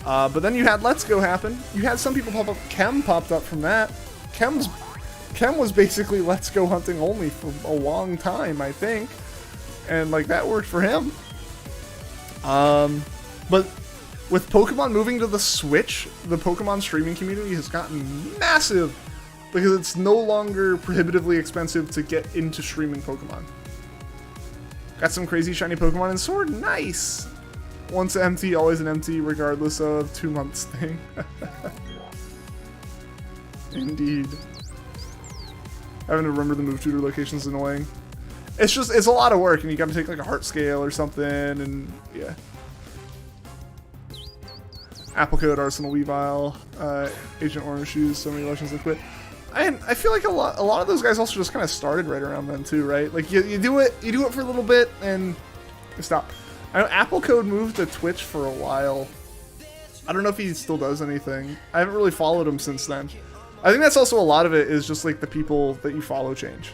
But then you had Let's Go happen. You had some people pop up. Chem popped up from that. Chem was basically Let's Go hunting only for a long time, I think. And like that worked for him. But with Pokemon moving to the Switch, the Pokemon streaming community has gotten massive because it's no longer prohibitively expensive to get into streaming Pokemon. Got some crazy shiny Pokemon in Sword. Nice! Once empty, always an empty, regardless of 2 months thing. Indeed. Having to remember the move tutor location is annoying. It's a lot of work, and you gotta take like a heart scale or something, and yeah. Apple Code, Arsenal Weavile, Agent Orange Shoes, so many Legends Liquid. And I feel like a lot of those guys also just kind of started right around then too, right? Like you do it for a little bit and you stop. I know Apple Code moved to Twitch for a while. I don't know if he still does anything. I haven't really followed him since then. I think that's also a lot of it is just like the people that you follow change.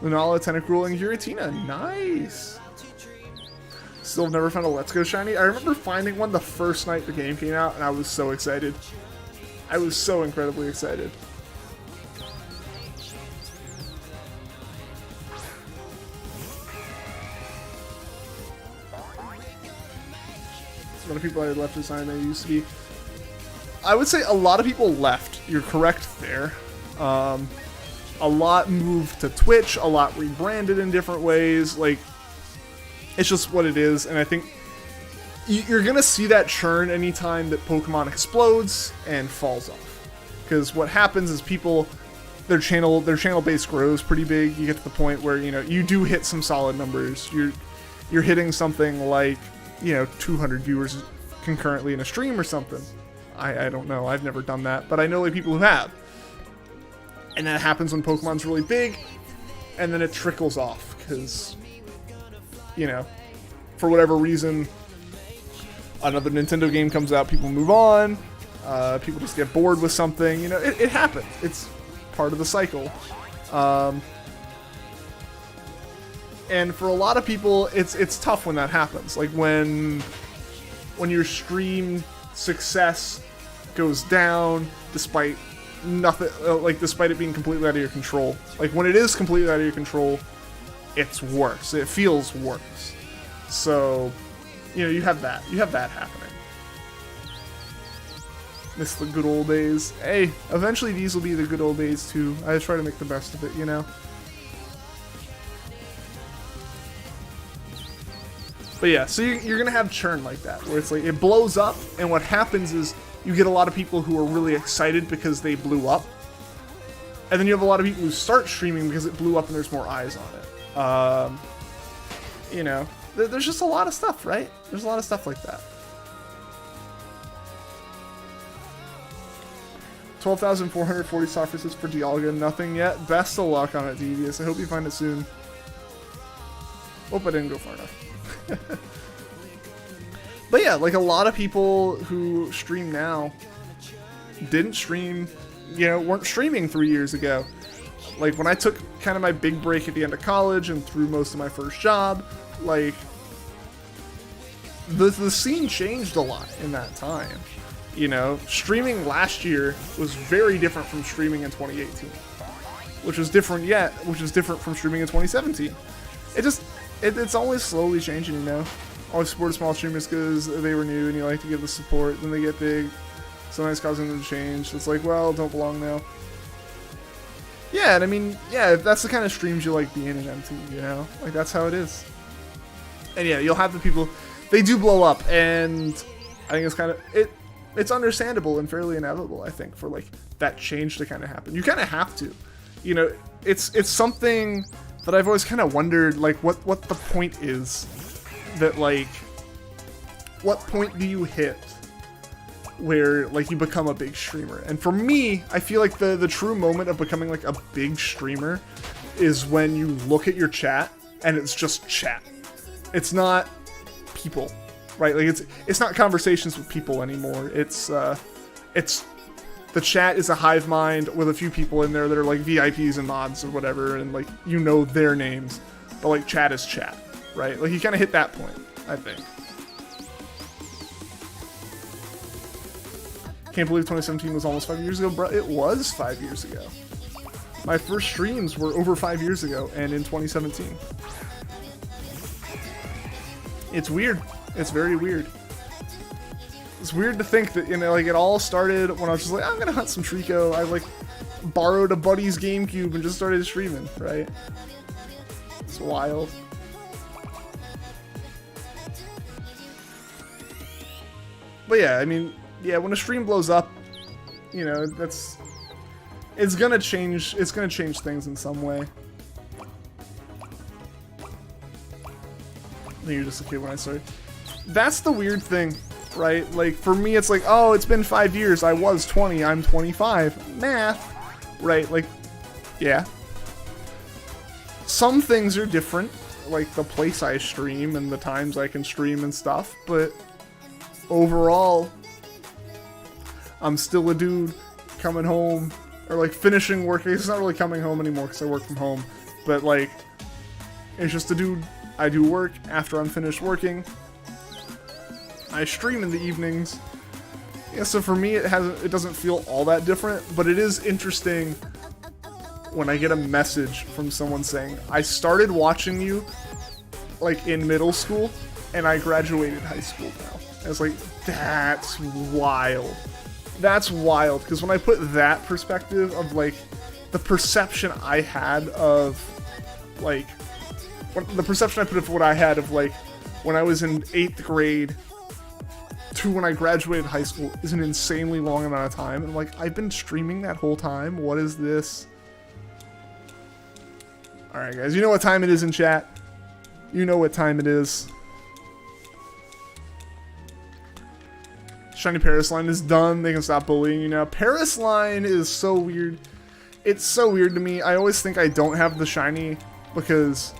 Lunala, Tentacruel, and Giratina. Nice. Still have never found a Let's Go shiny. I remember finding one the first night the game came out, and I was so excited. I was so incredibly excited. A lot of people I left design than they used to be. I would say a lot of people left. You're correct there. A lot moved to Twitch. A lot rebranded in different ways. Like, it's just what it is, and I think you're gonna see that churn anytime that Pokemon explodes and falls off. Because what happens is people, their channel base grows pretty big. You get to the point where you do hit some solid numbers. You're hitting something like 200 viewers concurrently in a stream or something. I don't know. I've never done that, but I know like people who have. And that happens when Pokemon's really big, and then it trickles off because for whatever reason, another Nintendo game comes out, people move on, people just get bored with something, it happens. It's part of the cycle. And for a lot of people, it's tough when that happens. Like when your stream success goes down despite nothing, despite it being completely out of your control. Like when it is completely out of your control, it's worse. It feels worse. So, you have that. You have that happening. Miss the good old days. Hey, eventually these will be the good old days too. I just try to make the best of it, But yeah, so you're gonna have churn like that, where it's like it blows up, and what happens is you get a lot of people who are really excited because they blew up, and then you have a lot of people who start streaming because it blew up and there's more eyes on it. There's just a lot of stuff, right? There's a lot of stuff like that. 12,440 softresses for Dialga. Nothing yet. Best of luck on it, Devious. I hope you find it soon. Hope I didn't go far enough. But yeah, like a lot of people who stream now didn't stream, weren't streaming 3 years ago. Like when I took kind of my big break at the end of college and through most of my first job, like the scene changed a lot in that time. Streaming last year was very different from streaming in 2018, which is different from streaming in 2017. It's always slowly changing, Always support small streamers because they were new and you like to give the support. Then they get big. Sometimes causing them to change. It's like, well, don't belong now. Yeah, and I mean, yeah, if that's the kind of streams you like being in MT, you know? Like, that's how it is. And yeah, you'll have the people, they do blow up, and I think it's kind of, it's understandable and fairly inevitable, I think, for, like, that change to kind of happen. You kind of have to. You know, it's something that I've always kind of wondered, like, what the point is. That, like, what point do you hit where, like, you become a big streamer? And for me, I feel like the true moment of becoming, like, a big streamer is when you look at your chat and it's just chat. It's not people, right? Like, it's not conversations with people anymore. It's the chat is a hive mind with a few people in there that are, like, VIPs and mods or whatever, and, like, you know their names, but, like, chat is chat, right? Like, you kind of hit that point, I think. Can't believe 2017 was almost 5 years ago, bro. It was 5 years ago. My first streams were over 5 years ago, and in 2017. It's weird. It's very weird. It's weird to think that, you know, like, it all started when I was just like, I'm gonna hunt some Trico. I, like, borrowed a buddy's GameCube and just started streaming, right? It's wild. But yeah, I mean, yeah, when a stream blows up, you know, it's gonna change things in some way. I think you're just a kid when I started. That's the weird thing, right? Like, for me, it's like, oh, it's been 5 years. I was 20. I'm 25. Math, right? Like, yeah. Some things are different, like the place I stream and the times I can stream and stuff, but overall, I'm still a dude coming home, or, like, finishing work. It's not really coming home anymore because I work from home, but, like, it's just a dude. I do work after I'm finished working. I stream in the evenings. Yeah, so for me, it doesn't feel all that different, but it is interesting when I get a message from someone saying, I started watching you, like, in middle school, and I graduated high school now. I was like, that's wild. That's wild, because when I put that perspective of, like, the perception I had of, like, the perception I put of what I had of, like, when I was in 8th grade to when I graduated high school is an insanely long amount of time. And, like, I've been streaming that whole time. What is this? Alright, guys. You know what time it is in chat? You know what time it is. Shiny Paris line is done. They can stop bullying you now. Paris line is so weird. It's so weird to me. I always think I don't have the shiny because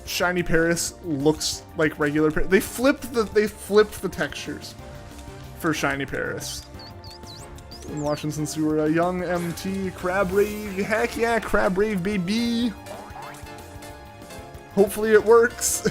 Shiny Paris looks like regular Paris. They flipped the textures for Shiny Paris. Been watching since we were a young MT. Crab Rave. Heck yeah, Crab Rave, baby. Hopefully it works.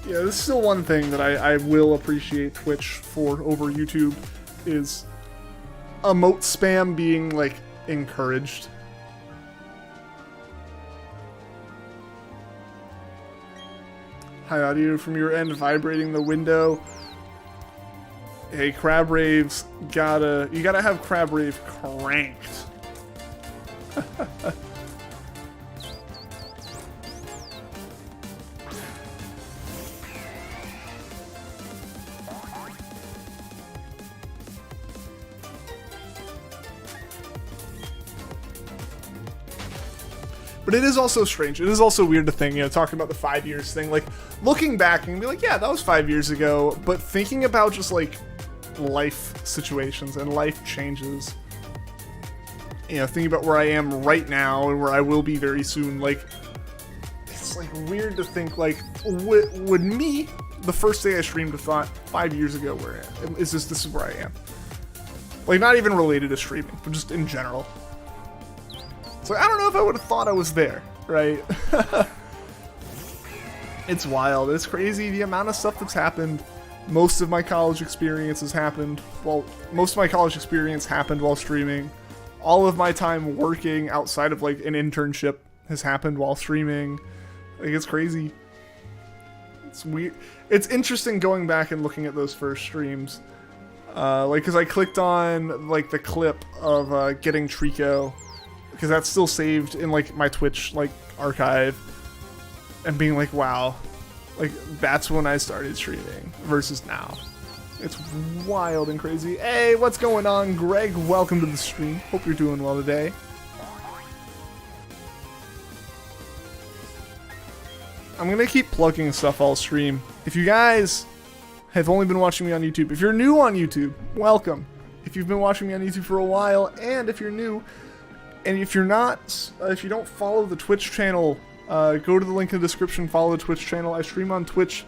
Yeah, this is still one thing that I will appreciate Twitch for over YouTube is emote spam being, like, encouraged. High audio from your end vibrating the window. Hey, Crab Rave's you gotta have Crab Rave cranked. But it is also strange. It is also weird to think, you know, talking about the 5 years thing, like, looking back and be like, yeah, that was 5 years ago, but thinking about just, like, life situations and life changes, you know, thinking about where I am right now and where I will be very soon, like, it's like weird to think, like, would me, the first day I streamed, have thought 5 years ago where I am? This is where I am. Like, not even related to streaming, but just in general. So I don't know if I would have thought I was there, right? It's wild. It's crazy the amount of stuff that's happened. Most of my college experience has happened. Well, most of my college experience happened while streaming. All of my time working outside of like an internship has happened while streaming. Like, it's crazy. It's weird. It's interesting going back and looking at those first streams. Like, cause I clicked on like the clip of getting Trico, because that's still saved in like my Twitch like archive, and being like, wow, like that's when I started streaming versus now. It's wild and crazy. Hey, what's going on, Greg? Welcome to the stream. Hope you're doing well today. I'm gonna keep plugging stuff all stream. If you guys have only been watching me on YouTube, if you're new on YouTube, welcome. If you've been watching me on YouTube for a while, and if you're new, and if you're not, if you don't follow the Twitch channel, go to the link in the description, follow the Twitch channel. I stream on Twitch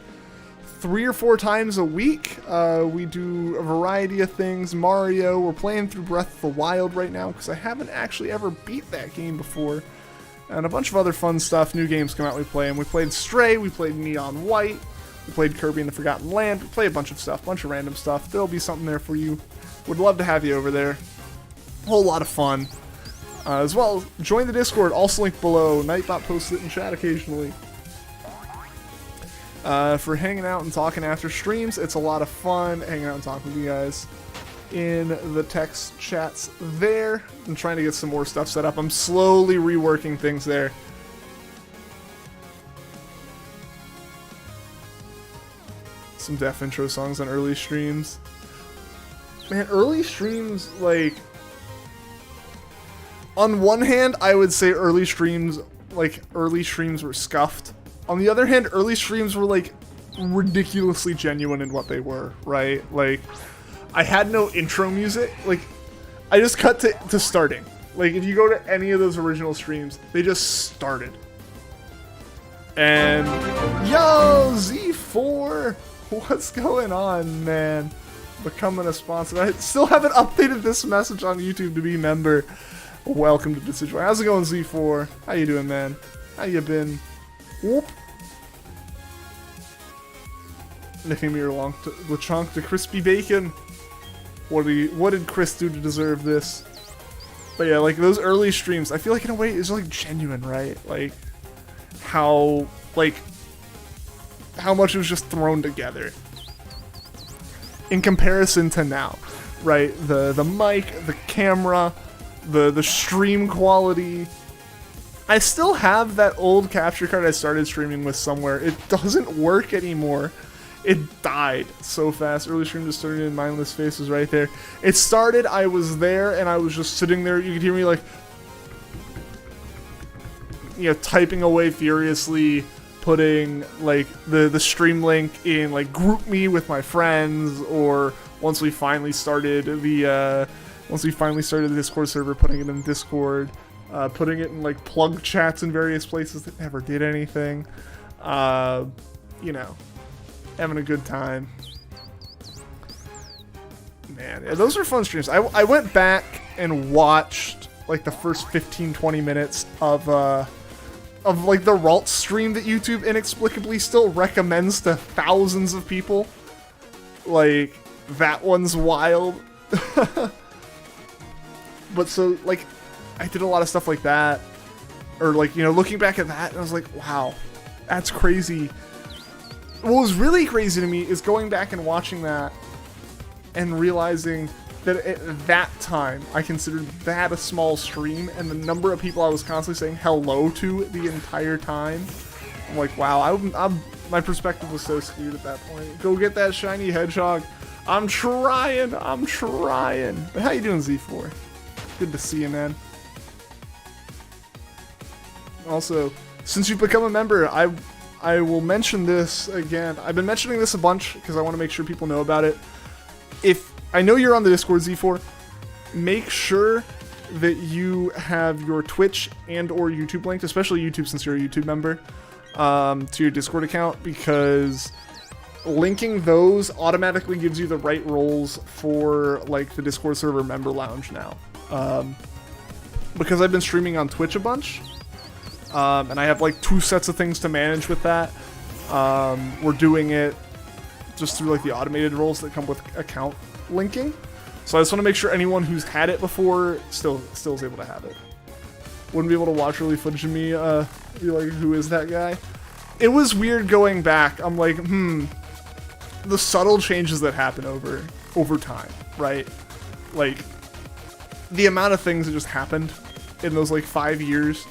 3 or 4 times a week. We do a variety of things. Mario, we're playing through Breath of the Wild right now, because I haven't actually ever beat that game before. And a bunch of other fun stuff. New games come out, we play them. We played Stray, we played Neon White, we played Kirby and the Forgotten Land. We play a bunch of stuff, bunch of random stuff. There'll be something there for you. Would love to have you over there. A whole lot of fun. As well, join the Discord, also linked below. Nightbot posts it in chat occasionally. For hanging out and talking after streams, it's a lot of fun hanging out and talking with you guys in the text chats there. I'm trying to get some more stuff set up. I'm slowly reworking things there. Some Def intro songs on early streams. Man, early streams, like, on one hand, I would say early streams were scuffed. On the other hand, early streams were, like, ridiculously genuine in what they were, right? Like, I had no intro music. Like, I just cut to starting. Like, if you go to any of those original streams, they just started. And, yo, Z4, what's going on, man? Becoming a sponsor. I still haven't updated this message on YouTube to be member. Welcome to the situation. How's it going, Z4? How you doing, man? How you been? Whoop. Licking me along to Lechonk to crispy bacon. What did Chris do to deserve this? But yeah, like those early streams, I feel like in a way it's like genuine, right? Like how much it was just thrown together in comparison to now, right? The mic, the camera, the stream quality. I still have that old capture card I started streaming with somewhere. It doesn't work anymore. It died so fast. Early stream just started in Mindless Faces right there. It started, I was there, and I was just sitting there. You could hear me, like, you know, typing away furiously, putting, like, the stream link in, like, group me with my friends, or once we finally started the Discord server, putting it in Discord, putting it in, like, plug chats in various places that never did anything. You know, having a good time. Man, yeah, those are fun streams. I went back and watched like the first 15-20 minutes of like the Ralt stream that YouTube inexplicably still recommends to thousands of people. Like, that one's wild. But so, like, I did a lot of stuff like that. Or, like, you know, looking back at that, and I was like, wow, that's crazy. What was really crazy to me is going back and watching that and realizing that at that time, I considered that a small stream, and the number of people I was constantly saying hello to the entire time. I'm like, wow, my perspective was so skewed at that point. Go get that shiny hedgehog. I'm trying. But how you doing, Z4? Good to see you, man. Also, since you've become a member, I will mention this again. I've been mentioning this a bunch because I want to make sure people know about it. If I know you're on the Discord, Z4, make sure that you have your Twitch and or YouTube linked, especially YouTube since you're a YouTube member, to your Discord account, because linking those automatically gives you the right roles for like the Discord server member lounge now. Because I've been streaming on Twitch a bunch, and I have like 2 sets of things to manage with that. We're doing it just through like the automated roles that come with account linking. So I just want to make sure anyone who's had it before still is able to have it. Wouldn't be able to watch early footage of me be like, who is that guy? It was weird going back. I'm like, the subtle changes that happen over time, right? Like the amount of things that just happened in those like 5 years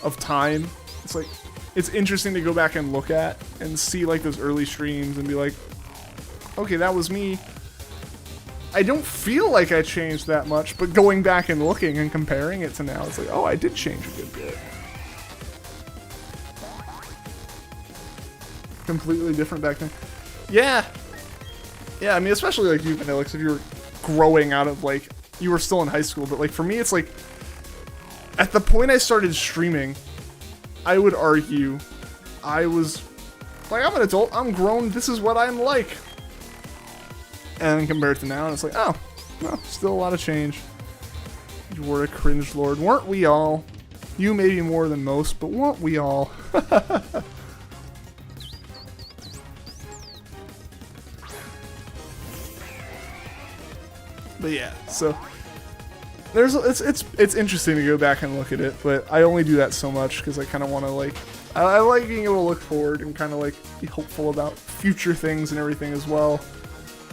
of time. It's like, it's interesting to go back and look at and see like those early streams and be like, okay, that was me. I don't feel like I changed that much, but going back and looking and comparing it to now, it's like, oh, I did change a good bit. Completely different back then. Yeah. Yeah, I mean, especially like you, Vanillix, if you were growing out of like, you were still in high school, but like for me, it's like, at the point I started streaming, I would argue I was like, I'm an adult, I'm grown, this is what I'm like. And compared to now, it's like, oh, well, still a lot of change. You were a cringe lord. Weren't we all? You maybe more than most, but weren't we all? But yeah, so there's it's interesting to go back and look at it, but I only do that so much because I kind of want to like, I like being able to look forward and kind of like be hopeful about future things and everything as well.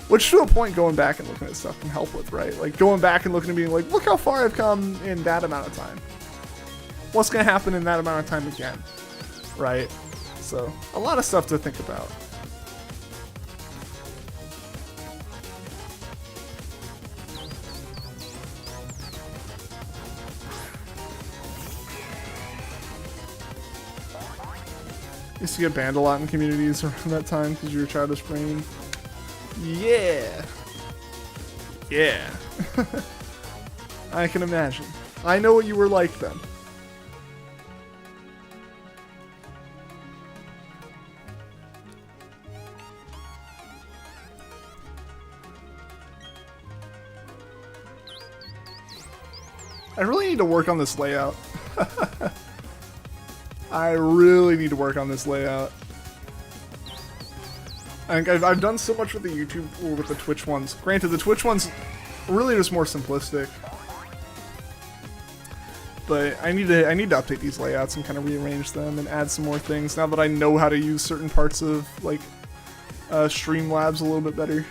Which to a point, going back and looking at stuff can help with, right? Like going back and looking and being like, look how far I've come in that amount of time. What's gonna happen in that amount of time again, right? So a lot of stuff to think about. Used to get banned a lot in communities around that time because you were childish brain. Yeah. Yeah. I can imagine. I know what you were like then. I really need to work on this layout. I really need to work on this layout. I think I've done so much with the YouTube or with the Twitch ones. Granted, the Twitch ones really just more simplistic. But I need to update these layouts and kind of rearrange them and add some more things now that I know how to use certain parts of like Streamlabs a little bit better.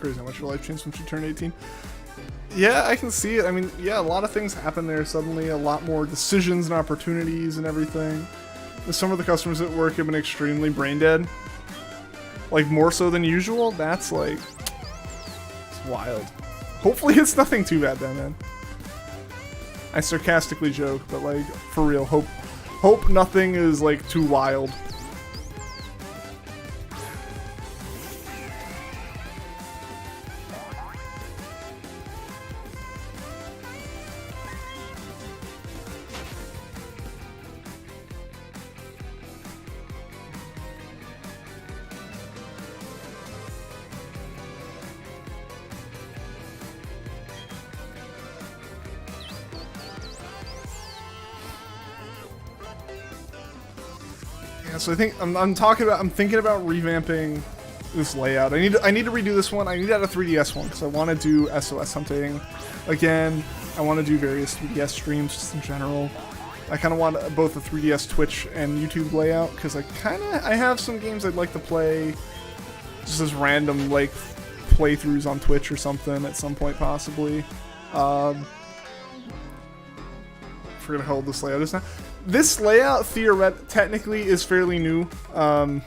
Crazy how much your life changed since you turned 18. Yeah, I can see it. I mean, yeah, a lot of things happen there suddenly, a lot more decisions and opportunities and everything. And some of the customers at work have been extremely brain dead. Like, more so than usual. That's like, it's wild. Hopefully it's nothing too bad then, man. I sarcastically joke, but like, for real, hope nothing is like too wild. Yeah, so I think I'm thinking about revamping this layout. I need to redo this one. I need to add a 3DS one because I want to do SOS hunting again. I want to do various 3DS streams just in general. I kind of want both a 3DS Twitch and YouTube layout because I have some games I'd like to play just as random like playthroughs on Twitch or something at some point possibly. I forget how old this layout is now. This layout technically is fairly new. I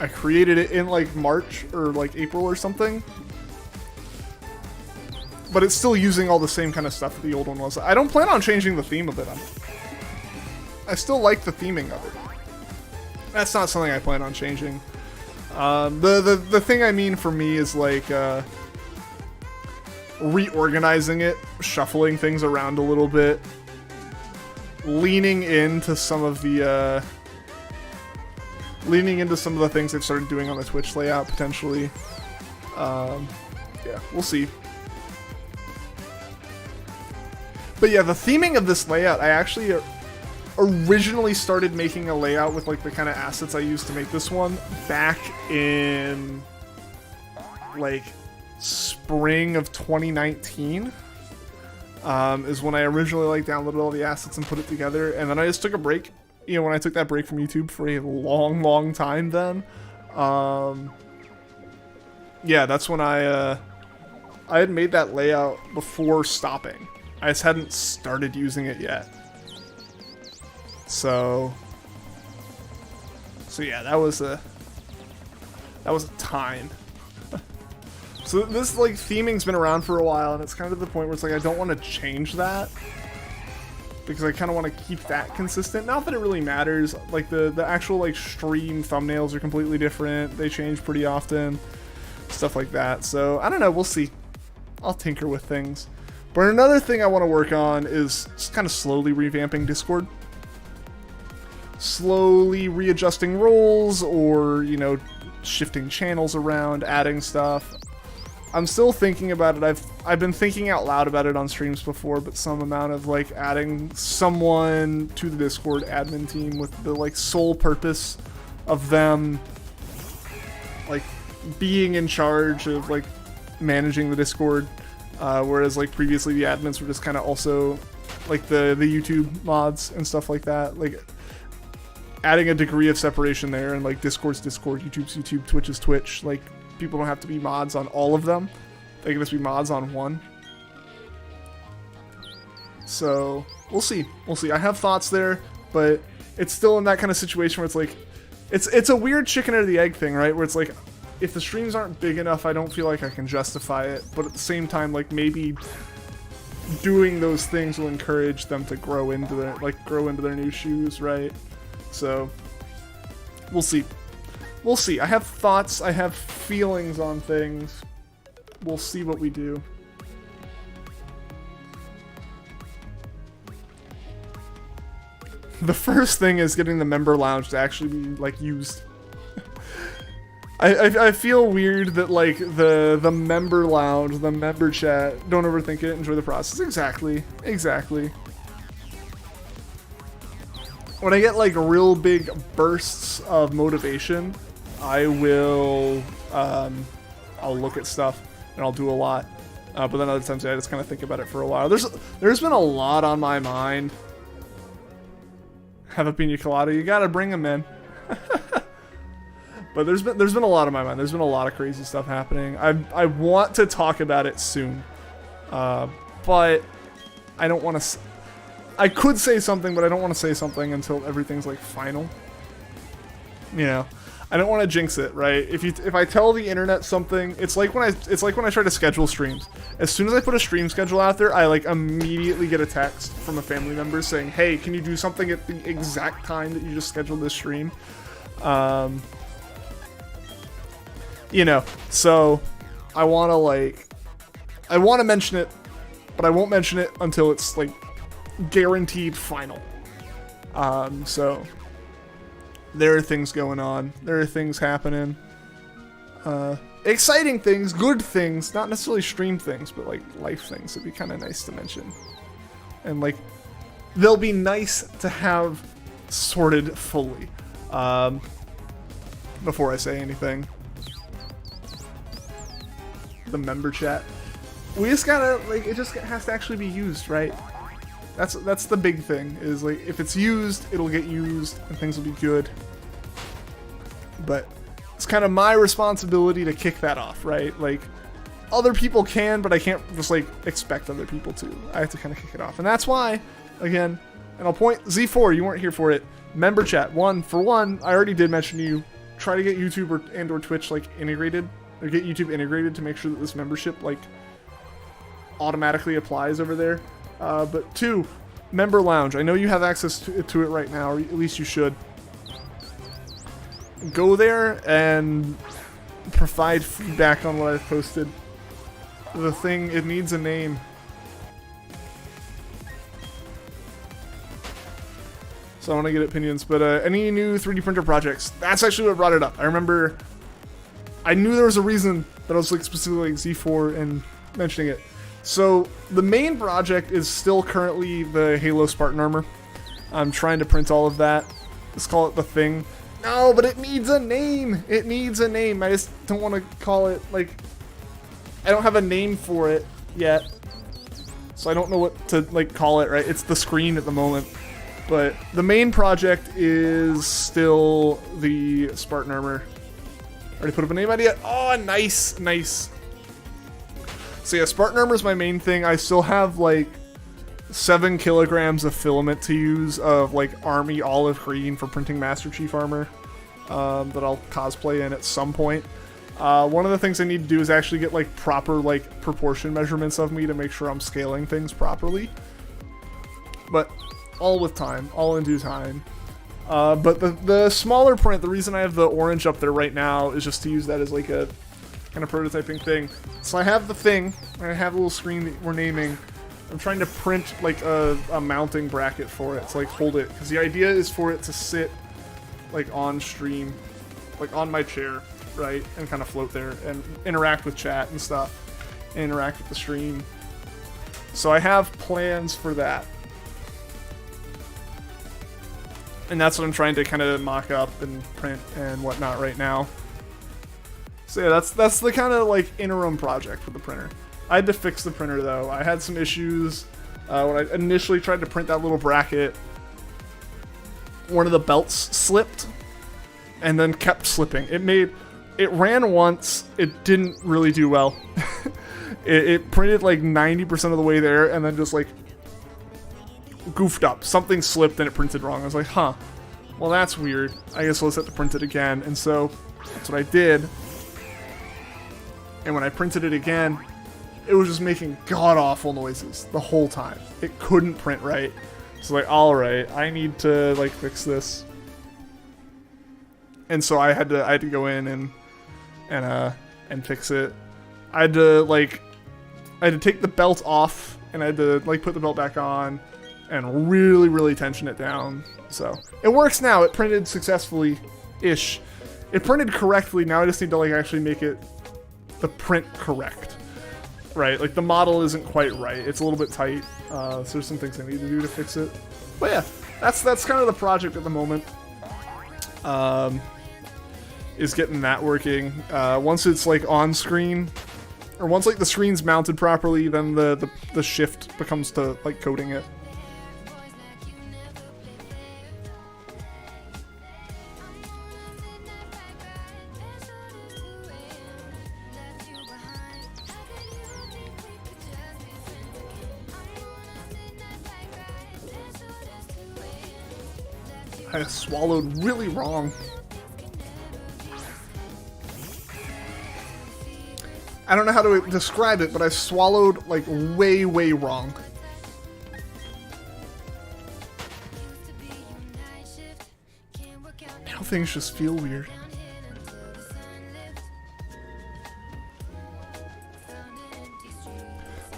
created it in like March or like April or something. But it's still using all the same kind of stuff that the old one was. I don't plan on changing the theme of it. I still like the theming of it. That's not something I plan on changing. The thing I mean for me is like reorganizing it, shuffling things around a little bit, leaning into some of the things they've started doing on the Twitch layout potentially. Yeah, we'll see. But yeah, the theming of this layout, I actually originally started making a layout with like the kind of assets I used to make this one back in like spring of 2019 is when I originally like downloaded all the assets and put it together, and then I just took a break. You know, when I took that break from YouTube for a long time then, yeah, that's when I had made that layout before stopping. I just hadn't started using it yet. So yeah, that was a time. So this like theming's been around for a while, and it's kind of the point where it's like I don't want to change that because I kind of want to keep that consistent. Not that it really matters. Like the actual like stream thumbnails are completely different. They change pretty often, stuff like that. So I don't know. We'll see. I'll tinker with things. But another thing I want to work on is just kind of slowly revamping Discord. Slowly readjusting roles, or, you know, shifting channels around, adding stuff. I'm still thinking about it. I've been thinking out loud about it on streams before, but some amount of like adding someone to the Discord admin team with the like sole purpose of them like being in charge of like managing the Discord. Whereas like previously the admins were just kind of also like the YouTube mods and stuff like that, like adding a degree of separation there, and like Discord's Discord, YouTube's YouTube, Twitch's Twitch. Like people don't have to be mods on all of them, they can just be mods on one. So we'll see. I have thoughts there, but it's still in that kind of situation where it's like it's a weird chicken or the egg thing, right? Where it's like, if the streams aren't big enough, I don't feel like I can justify it. But at the same time, like maybe doing those things will encourage them to grow into their new shoes, right? So we'll see. I have thoughts. I have feelings on things. We'll see what we do. The first thing is getting the member lounge to actually be like used. I feel weird that like the member lounge, the member chat, don't overthink it, enjoy the process. Exactly. When I get like real big bursts of motivation, I will I'll look at stuff and I'll do a lot. But then other times I just kind of think about it for a while. There's been a lot on my mind. Have a pina colada, you gotta bring them in. But there's been a lot on my mind. There's been a lot of crazy stuff happening. I want to talk about it soon, but I don't want to. I could say something, but I don't want to say something until everything's like final. You know, I don't want to jinx it, right? If I tell the internet something, it's like when I try to schedule streams. As soon as I put a stream schedule out there, I like immediately get a text from a family member saying, "Hey, can you do something at the exact time that you just scheduled this stream?" You know, so I want to mention it, but I won't mention it until it's like guaranteed final. So there are things going on. There are things happening. Exciting things, good things, not necessarily stream things, but like life things. It'd be kind of nice to mention. And like they'll be nice to have sorted fully. Before I say anything. The member chat. We just gotta, like, it just has to actually be used, right? That's the big thing, is like, if it's used, it'll get used, and things will be good. But it's kind of my responsibility to kick that off, right? Like, other people can, but I can't just, like, expect other people to. I have to kind of kick it off. And that's why, again, and I'll point, Z4, you weren't here for it, member chat. For one, I already did mention to you, try to get YouTube and/or Twitch, like, integrated, or get YouTube integrated to make sure that this membership, like, automatically applies over there. But 2, member lounge. I know you have access to it right now, or at least you should. Go there and provide feedback on what I've posted. The thing, it needs a name. So I want to get opinions, but any new 3D printer projects? That's actually what brought it up. I remember, I knew there was a reason that I was like specifically like Z4 and mentioning it. So the main project is still currently the Halo Spartan armor. I'm trying to print all of that. Let's call it the thing. No, but it needs a name. It needs a name. I just don't want to call it, like, I don't have a name for it yet. So I don't know what to, like, call it, right? It's the screen at the moment. But the main project is still the Spartan armor. Already put up a name idea. Oh, nice, nice. So yeah, Spartan armor is my main thing. I still have like 7 kilograms of filament to use of like army olive green for printing Master Chief armor that I'll cosplay in at some point. One of the things I need to do is actually get like proper like proportion measurements of me to make sure I'm scaling things properly. But all with time, all in due time. But the smaller print, the reason I have the orange up there right now is just to use that as like a kind of prototyping thing. So I have the thing, and I have a little screen that we're naming. I'm trying to print like a mounting bracket for it to like hold it, because the idea is for it to sit like on stream, like on my chair, right, and kind of float there and interact with chat and stuff, and interact with the stream. So I have plans for that. And that's what I'm trying to kind of mock up and print and whatnot right now. So yeah, that's the kind of like interim project for the printer. I had to fix the printer though. I had some issues when I initially tried to print that little bracket. One of the belts slipped and then kept slipping. It ran once. It didn't really do well. it printed like 90% of the way there and then just like goofed up. Something slipped and it printed wrong. I was like, huh, well that's weird. I guess we'll just have to print it again. And so that's what I did. And when I printed it again, it was just making god-awful noises the whole time. It couldn't print right. So like, alright, I need to like fix this. And so I had to go in and fix it. I had to take the belt off and I had to like put the belt back on and really tension it down. So it works now. It printed successfully-ish. It printed correctly. Now I just need to like actually make it the print correct, right? Like the model isn't quite right. It's a little bit tight. So there's some things I need to do to fix it. But yeah, that's kind of the project at the moment. Is getting that working. Once it's like on screen, or once like the screen's mounted properly, then the shift becomes to like coding it. I swallowed really wrong. I don't know how to describe it, but I swallowed like way wrong. Now things just feel weird.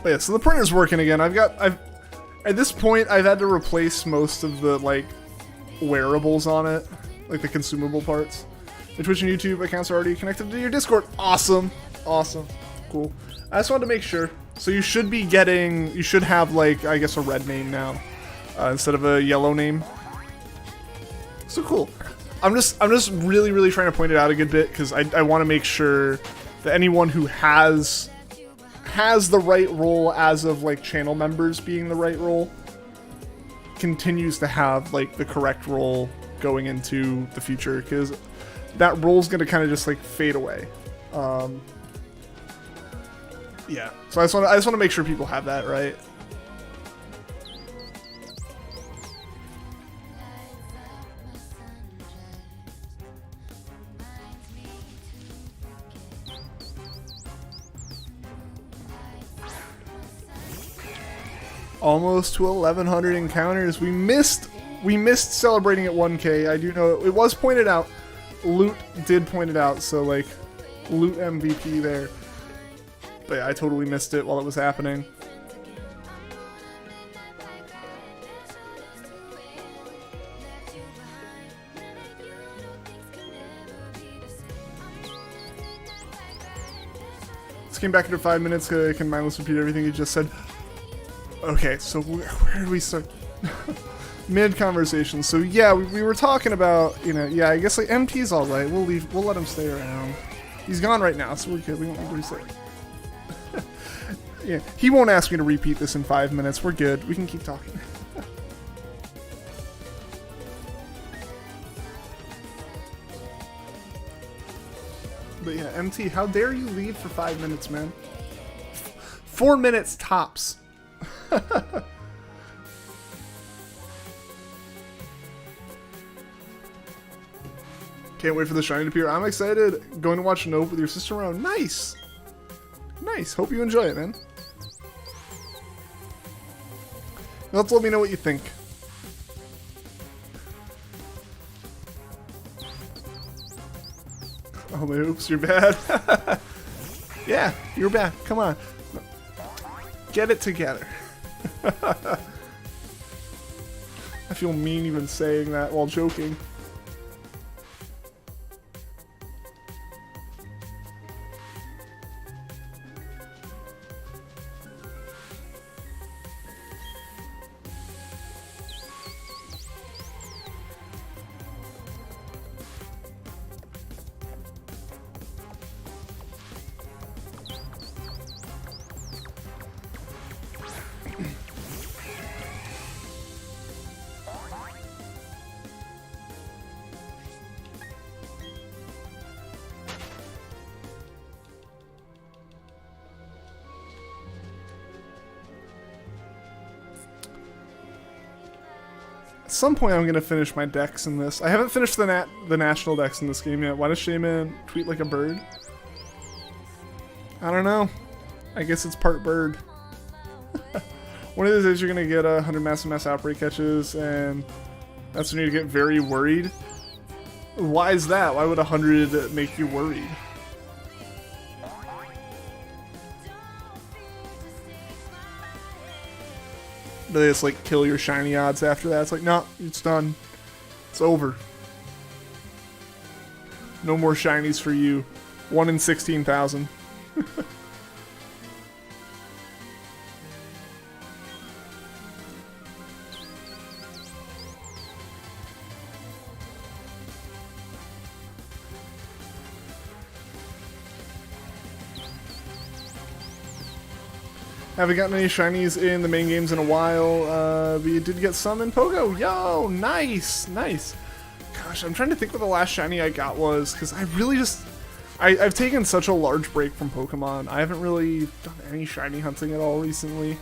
But yeah, so the printer's working again. At this point I've had to replace most of the like wearables on it, like the consumable parts. The Twitch and YouTube accounts are already connected to your Discord. Awesome, cool. I just wanted to make sure. So you should have like, I guess, a red name now. instead of a yellow name. So cool. I'm just really trying to point it out a good bit because I want to make sure that anyone who has the right role as of like channel members being the right role continues to have like the correct role going into the future, because that role's gonna kind of just like fade away. Yeah, so I just want to make sure people have that right. Almost to 1,100 encounters. We missed celebrating at 1K. I do know it was pointed out. Loot did point it out, so like loot MVP there. But yeah, I totally missed it while it was happening. This came back into 5 minutes. I can mindless repeat everything you just said. Okay, so where do we start? Mid-conversation. So yeah, we were talking about, you know, yeah, I guess like MT's alright. We'll let him stay around. He's gone right now, so we're good. We don't need to reset. Yeah, he won't ask me to repeat this in 5 minutes. We're good. We can keep talking. But yeah, MT, how dare you leave for 5 minutes, man? 4 minutes tops. Can't wait for the shiny to appear. I'm excited. Going to watch Nope with your sister around. Nice. Nice. Hope you enjoy it, man. Let's let me know what you think. Oh, my oops, you're bad. Yeah, you're bad. Come on. Get it together. I feel mean even saying that while joking. At some point I'm gonna finish my decks in this. I haven't finished the national decks in this game yet. Why does SHAYMIN tweet like a bird? I don't know. I guess it's part bird. One of these days you're gonna get 100 mass outbreak catches, and that's when you get very worried. Why is that? Why would 100 make you worried? Do they just like kill your shiny odds after that? It's like, no, it's done. It's over. No more shinies for you. 1 in 16,000. Haven't gotten any shinies in the main games in a while, but you did get some in Pogo. Yo, nice, nice. Gosh, I'm trying to think what the last shiny I got was, because I really just... I've taken such a large break from Pokemon. I haven't really done any shiny hunting at all recently.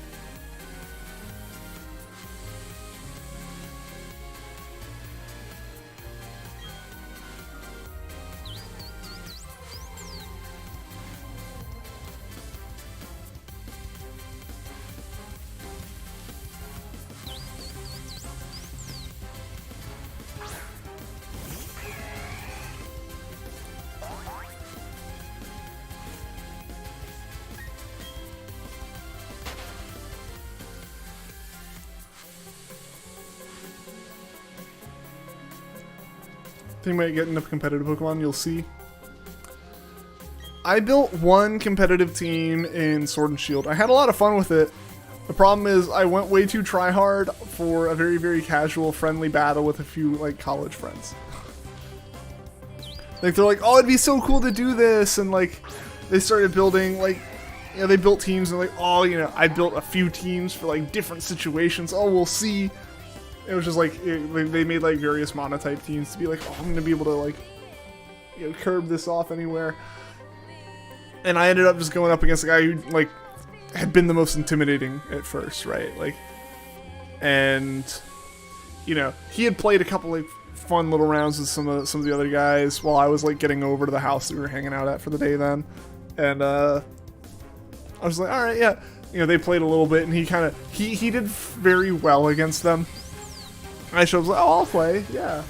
Think might get into competitive Pokemon, you'll see. I built one competitive team in Sword and Shield. I had a lot of fun with it. The problem is I went way too try-hard for a very, very casual, friendly battle with a few, like, college friends. Like, they're like, oh, it'd be so cool to do this, and, like, they started building, like, you know, they built teams, and like, oh, you know, I built a few teams for, like, different situations, oh, we'll see. It was just, like, they made, like, various monotype teams to be like, oh, I'm gonna be able to, like, you know, curb this off anywhere. And I ended up just going up against a guy who, like, had been the most intimidating at first, right? Like, and, you know, he had played a couple, like, fun little rounds with some of the other guys while I was, like, getting over to the house that we were hanging out at for the day then. And, I was like, alright, yeah. You know, they played a little bit, and he kind of, he did very well against them. And I showed up, like, oh, I'll play, yeah.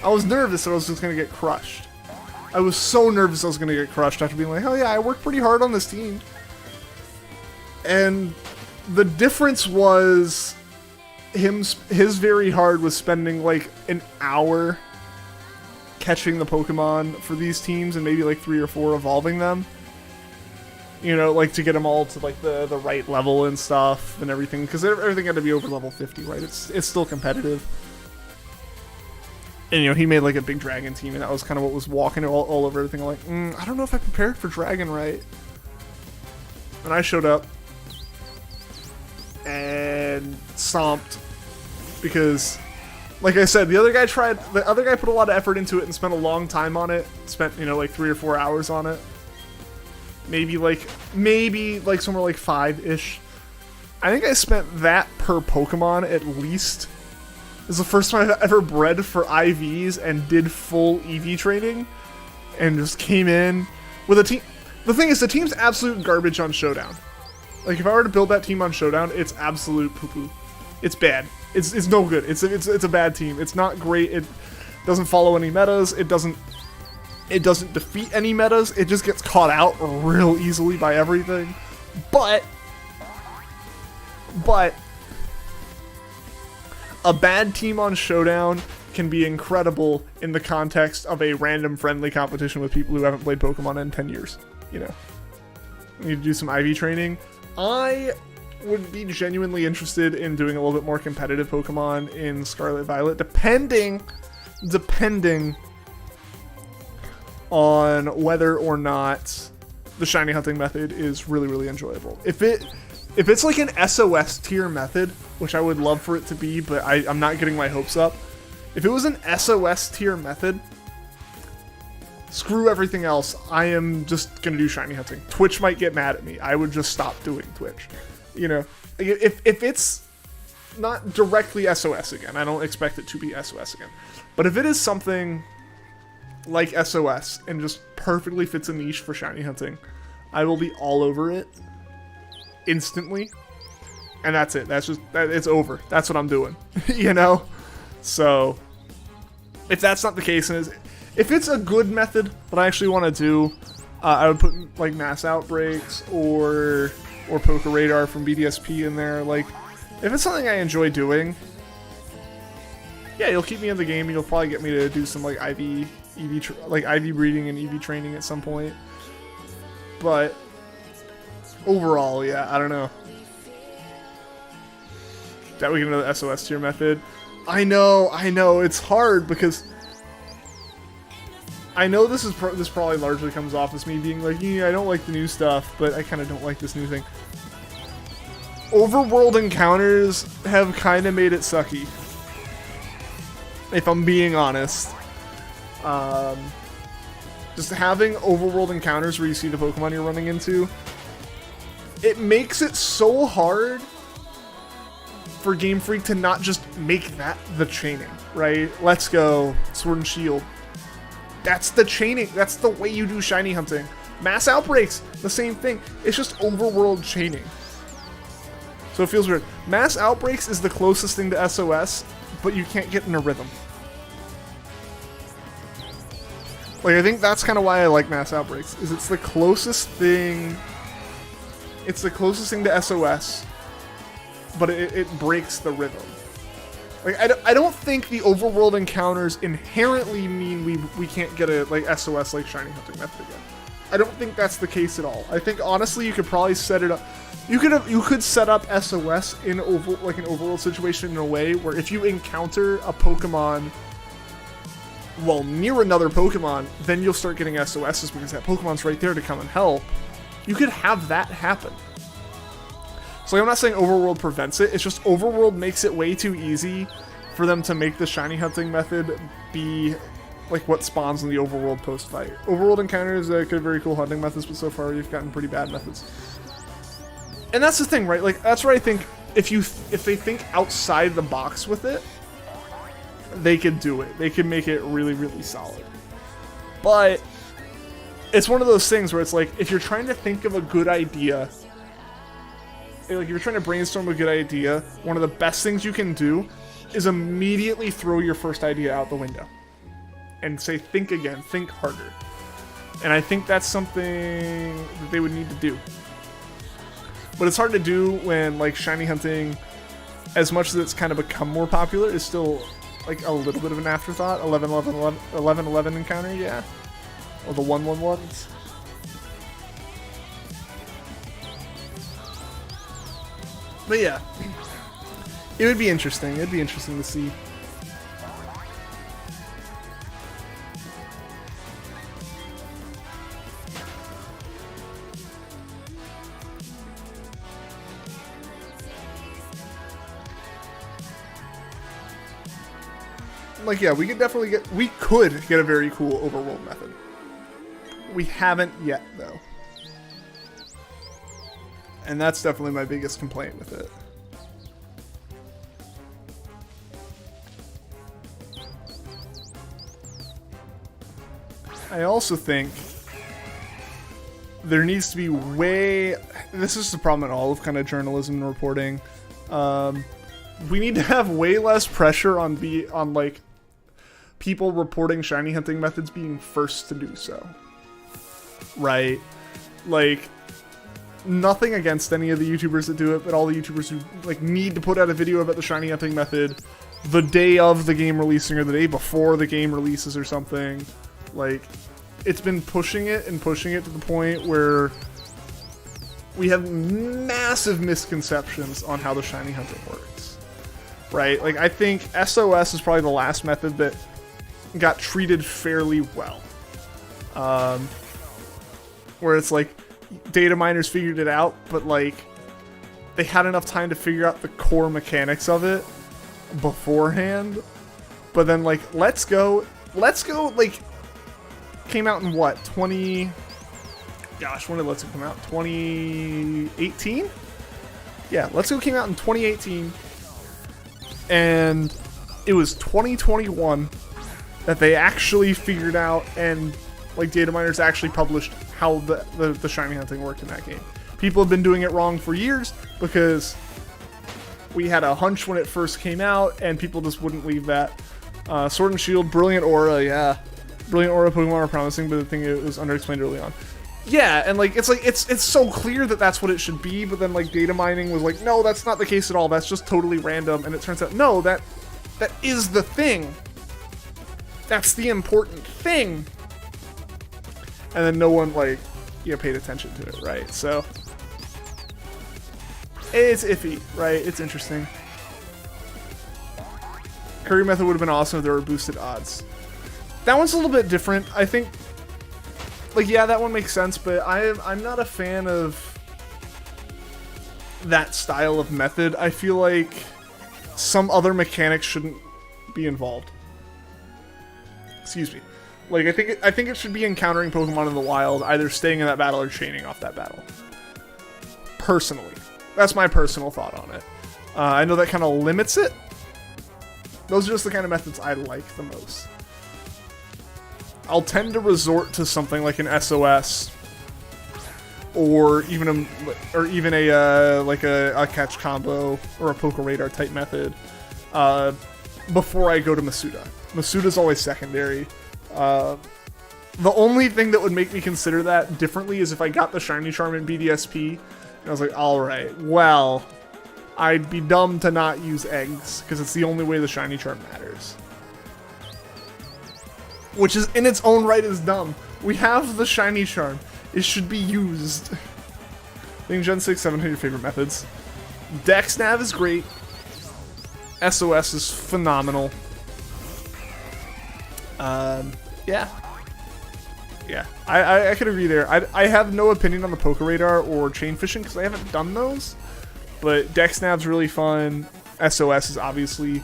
I was nervous that I was just going to get crushed. I was so nervous I was going to get crushed after being like, oh yeah, I worked pretty hard on this team. And the difference was his very hard was spending like an hour catching the Pokemon for these teams and maybe like 3 or 4 evolving them. You know, like to get them all to like the right level and stuff and everything, because everything had to be over level 50, right? It's still competitive. And, you know, he made, like, a big dragon team, and that was kind of what was walking all over everything. I'm like, I don't know if I prepared for dragon right. And I showed up. And stomped. Because, like I said, the other guy put a lot of effort into it and spent a long time on it. Spent, you know, like 3 or 4 hours on it. Maybe, like, somewhere like 5-ish. I think I spent that per Pokemon at least. This is the first time I've ever bred for IVs and did full EV training, and just came in with a team. The thing is, the team's absolute garbage on Showdown. Like, if I were to build that team on Showdown, it's absolute poo-poo. It's bad. It's no good. It's a bad team. It's not great. It doesn't follow any metas. It doesn't defeat any metas. It just gets caught out real easily by everything. But a bad team on Showdown can be incredible in the context of a random friendly competition with people who haven't played Pokemon in 10 years. You know, we need to do some IV training. I would be genuinely interested in doing a little bit more competitive Pokemon in Scarlet Violet, depending on whether or not the shiny hunting method is really, really enjoyable. If it's like an SOS tier method, which I would love for it to be, but I'm not getting my hopes up. If it was an SOS tier method, screw everything else. I am just going to do shiny hunting. Twitch might get mad at me. I would just stop doing Twitch. You know, if it's not directly SOS again, I don't expect it to be SOS again. But if it is something like SOS and just perfectly fits a niche for shiny hunting, I will be all over it instantly. And that's it. It's over. That's what I'm doing. You know? So, if that's not the case, and if it's a good method that I actually want to do, I would put like mass outbreaks or Poker Radar from BDSP in there. Like, if it's something I enjoy doing, yeah, you'll keep me in the game. You'll probably get me to do some like IV breeding and EV training at some point. But overall, yeah, I don't know. That we get another SOS tier method. I know, it's hard because I know this probably largely comes off as me being like, yeah, I don't like the new stuff, but I kind of don't like this new thing. Overworld encounters have kind of made it sucky, if I'm being honest. Just having overworld encounters where you see the Pokemon you're running into, it makes it so hard for Game Freak to not just make that the chaining, right? Let's go, Sword and Shield. That's the chaining. That's the way you do shiny hunting. Mass outbreaks, the same thing. It's just overworld chaining. So it feels weird. Mass outbreaks is the closest thing to SOS, but you can't get in a rhythm. Like, I think that's kind of why I like mass outbreaks, is it's the closest thing. It's the closest thing to SOS, but it breaks the rhythm. Like, I don't think the overworld encounters inherently mean we can't get a like SOS like shiny hunting method again. I don't think that's the case at all. I think honestly you could probably set it up. You could set up SOS in an overworld situation in a way where if you encounter a Pokemon well near another Pokemon, then you'll start getting SOSs because that Pokemon's right there to come and help. You could have that happen. So I'm not saying overworld prevents it, it's just overworld makes it way too easy for them to make the shiny hunting method be like what spawns in the overworld post-fight. Overworld encounters could have very cool hunting methods, but so far you've gotten pretty bad methods. And that's the thing, right? Like, that's where I think if they think outside the box with it, they could do it. They could make it really, really solid. But it's one of those things where it's like, if you're trying to think of a good idea, like if you're trying to brainstorm a good idea, one of the best things you can do is immediately throw your first idea out the window and say, think again, think harder. And I think that's something that they would need to do. But it's hard to do when, like, shiny hunting, as much as it's kind of become more popular, is still, like, a little bit of an afterthought. 11-11 encounter, yeah. Or the 1-1-1s. But yeah. It would be interesting. It'd be interesting to see. Like, yeah, we could get a very cool overworld method. We haven't yet, though. And that's definitely my biggest complaint with it. I also think there needs to be this is the problem in all of kind of journalism and reporting. We need to have way less pressure on like people reporting shiny hunting methods being first to do so. Right? Like, nothing against any of the YouTubers that do it, but all the YouTubers who like need to put out a video about the shiny hunting method the day of the game releasing or the day before the game releases or something. Like, it's been pushing it to the point where we have massive misconceptions on how the shiny hunting works. Right? Like, I think SOS is probably the last method that got treated fairly well. Where it's like, data miners figured it out, but like, they had enough time to figure out the core mechanics of it beforehand. But then like, Let's Go, like, came out in what, when did Let's Go come out? 2018? Yeah, Let's Go came out in 2018. And it was 2021 that they actually figured out, and like data miners actually published how the shiny hunting worked in that game. People have been doing it wrong for years because we had a hunch when it first came out, and people just wouldn't leave that. Sword and Shield, Brilliant Aura, yeah. Brilliant Aura Pokemon are promising, but the thing it was underexplained early on. Yeah, and like it's so clear that that's what it should be, but then like data mining was like, no, that's not the case at all. That's just totally random, and it turns out no, that is the thing. That's the important thing. And then no one like paid attention to it, right? So it's iffy, right? It's interesting. Curry method would have been awesome if there were boosted odds. That one's a little bit different. I think, like, yeah, that one makes sense, but I'm not a fan of that style of method. I feel like some other mechanics shouldn't be involved. Excuse me. Like, I think it should be encountering Pokemon in the wild, either staying in that battle or chaining off that battle. Personally. That's my personal thought on it. I know that kind of limits it. Those are just the kind of methods I like the most. I'll tend to resort to something like an SOS, or even a catch combo or a Poke Radar type method before I go to Masuda. Masuda's always secondary. The only thing that would make me consider that differently is if I got the Shiny Charm in BDSP, and I was like, alright, well, I'd be dumb to not use eggs, because it's the only way the Shiny Charm matters. Which is, in its own right, is dumb. We have the Shiny Charm. It should be used. I think Gen 6, 7 are your favorite methods. Dex Nav is great. SOS is phenomenal. Yeah. Yeah, I could agree there. I have no opinion on the Poker Radar or Chain Fishing because I haven't done those. But Dex Nav's really fun. SOS is obviously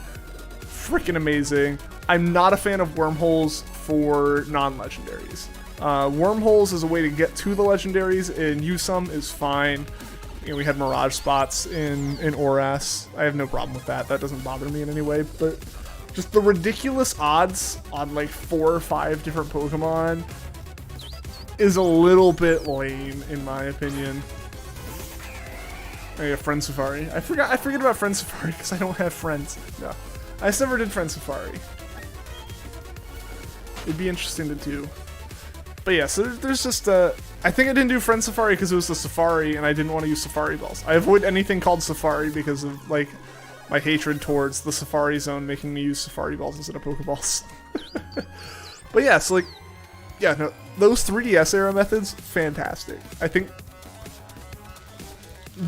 freaking amazing. I'm not a fan of wormholes for non-legendaries. Wormholes is a way to get to the legendaries, and use some is fine. You know, we had Mirage spots in Oras. I have no problem with that. That doesn't bother me in any way. But just the ridiculous odds on like 4 or 5 different Pokemon is a little bit lame, in my opinion. Oh yeah, Friend Safari. I forget about Friend Safari because I don't have friends. No, I just never did Friend Safari. It'd be interesting to do. But yeah, so there's just I think I didn't do Friend Safari because it was the Safari and I didn't want to use Safari Balls. I avoid anything called Safari because of like my hatred towards the Safari Zone making me use Safari Balls instead of Pokeballs. But yeah, so like, yeah, no, those 3DS era methods, fantastic. I think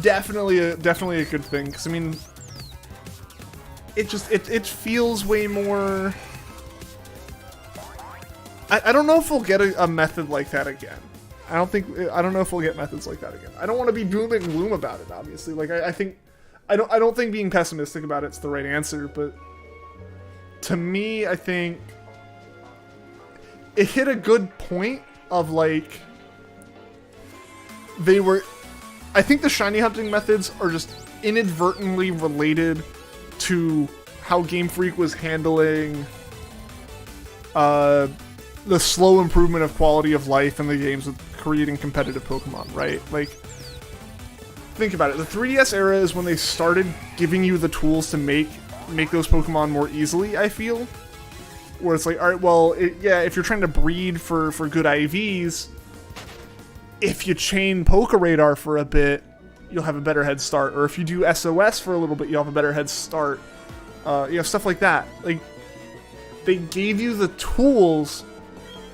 definitely a good thing because I mean, it feels way more. I don't know if we'll get a method like that again. I don't know if we'll get methods like that again. I don't want to be doom and gloom about it, obviously. Like I don't think being pessimistic about it's the right answer, but to me, I think it hit a good point of like I think the shiny hunting methods are just inadvertently related to how Game Freak was handling the slow improvement of quality of life in the games with creating competitive Pokemon, right? Like, think about it. The 3DS era is when they started giving you the tools to make those Pokemon more easily, I feel. Where it's like, alright, well, yeah, if you're trying to breed for good IVs, if you chain Poker Radar for a bit, you'll have a better head start. Or if you do SOS for a little bit, you'll have a better head start. You know, stuff like that. Like, they gave you the tools,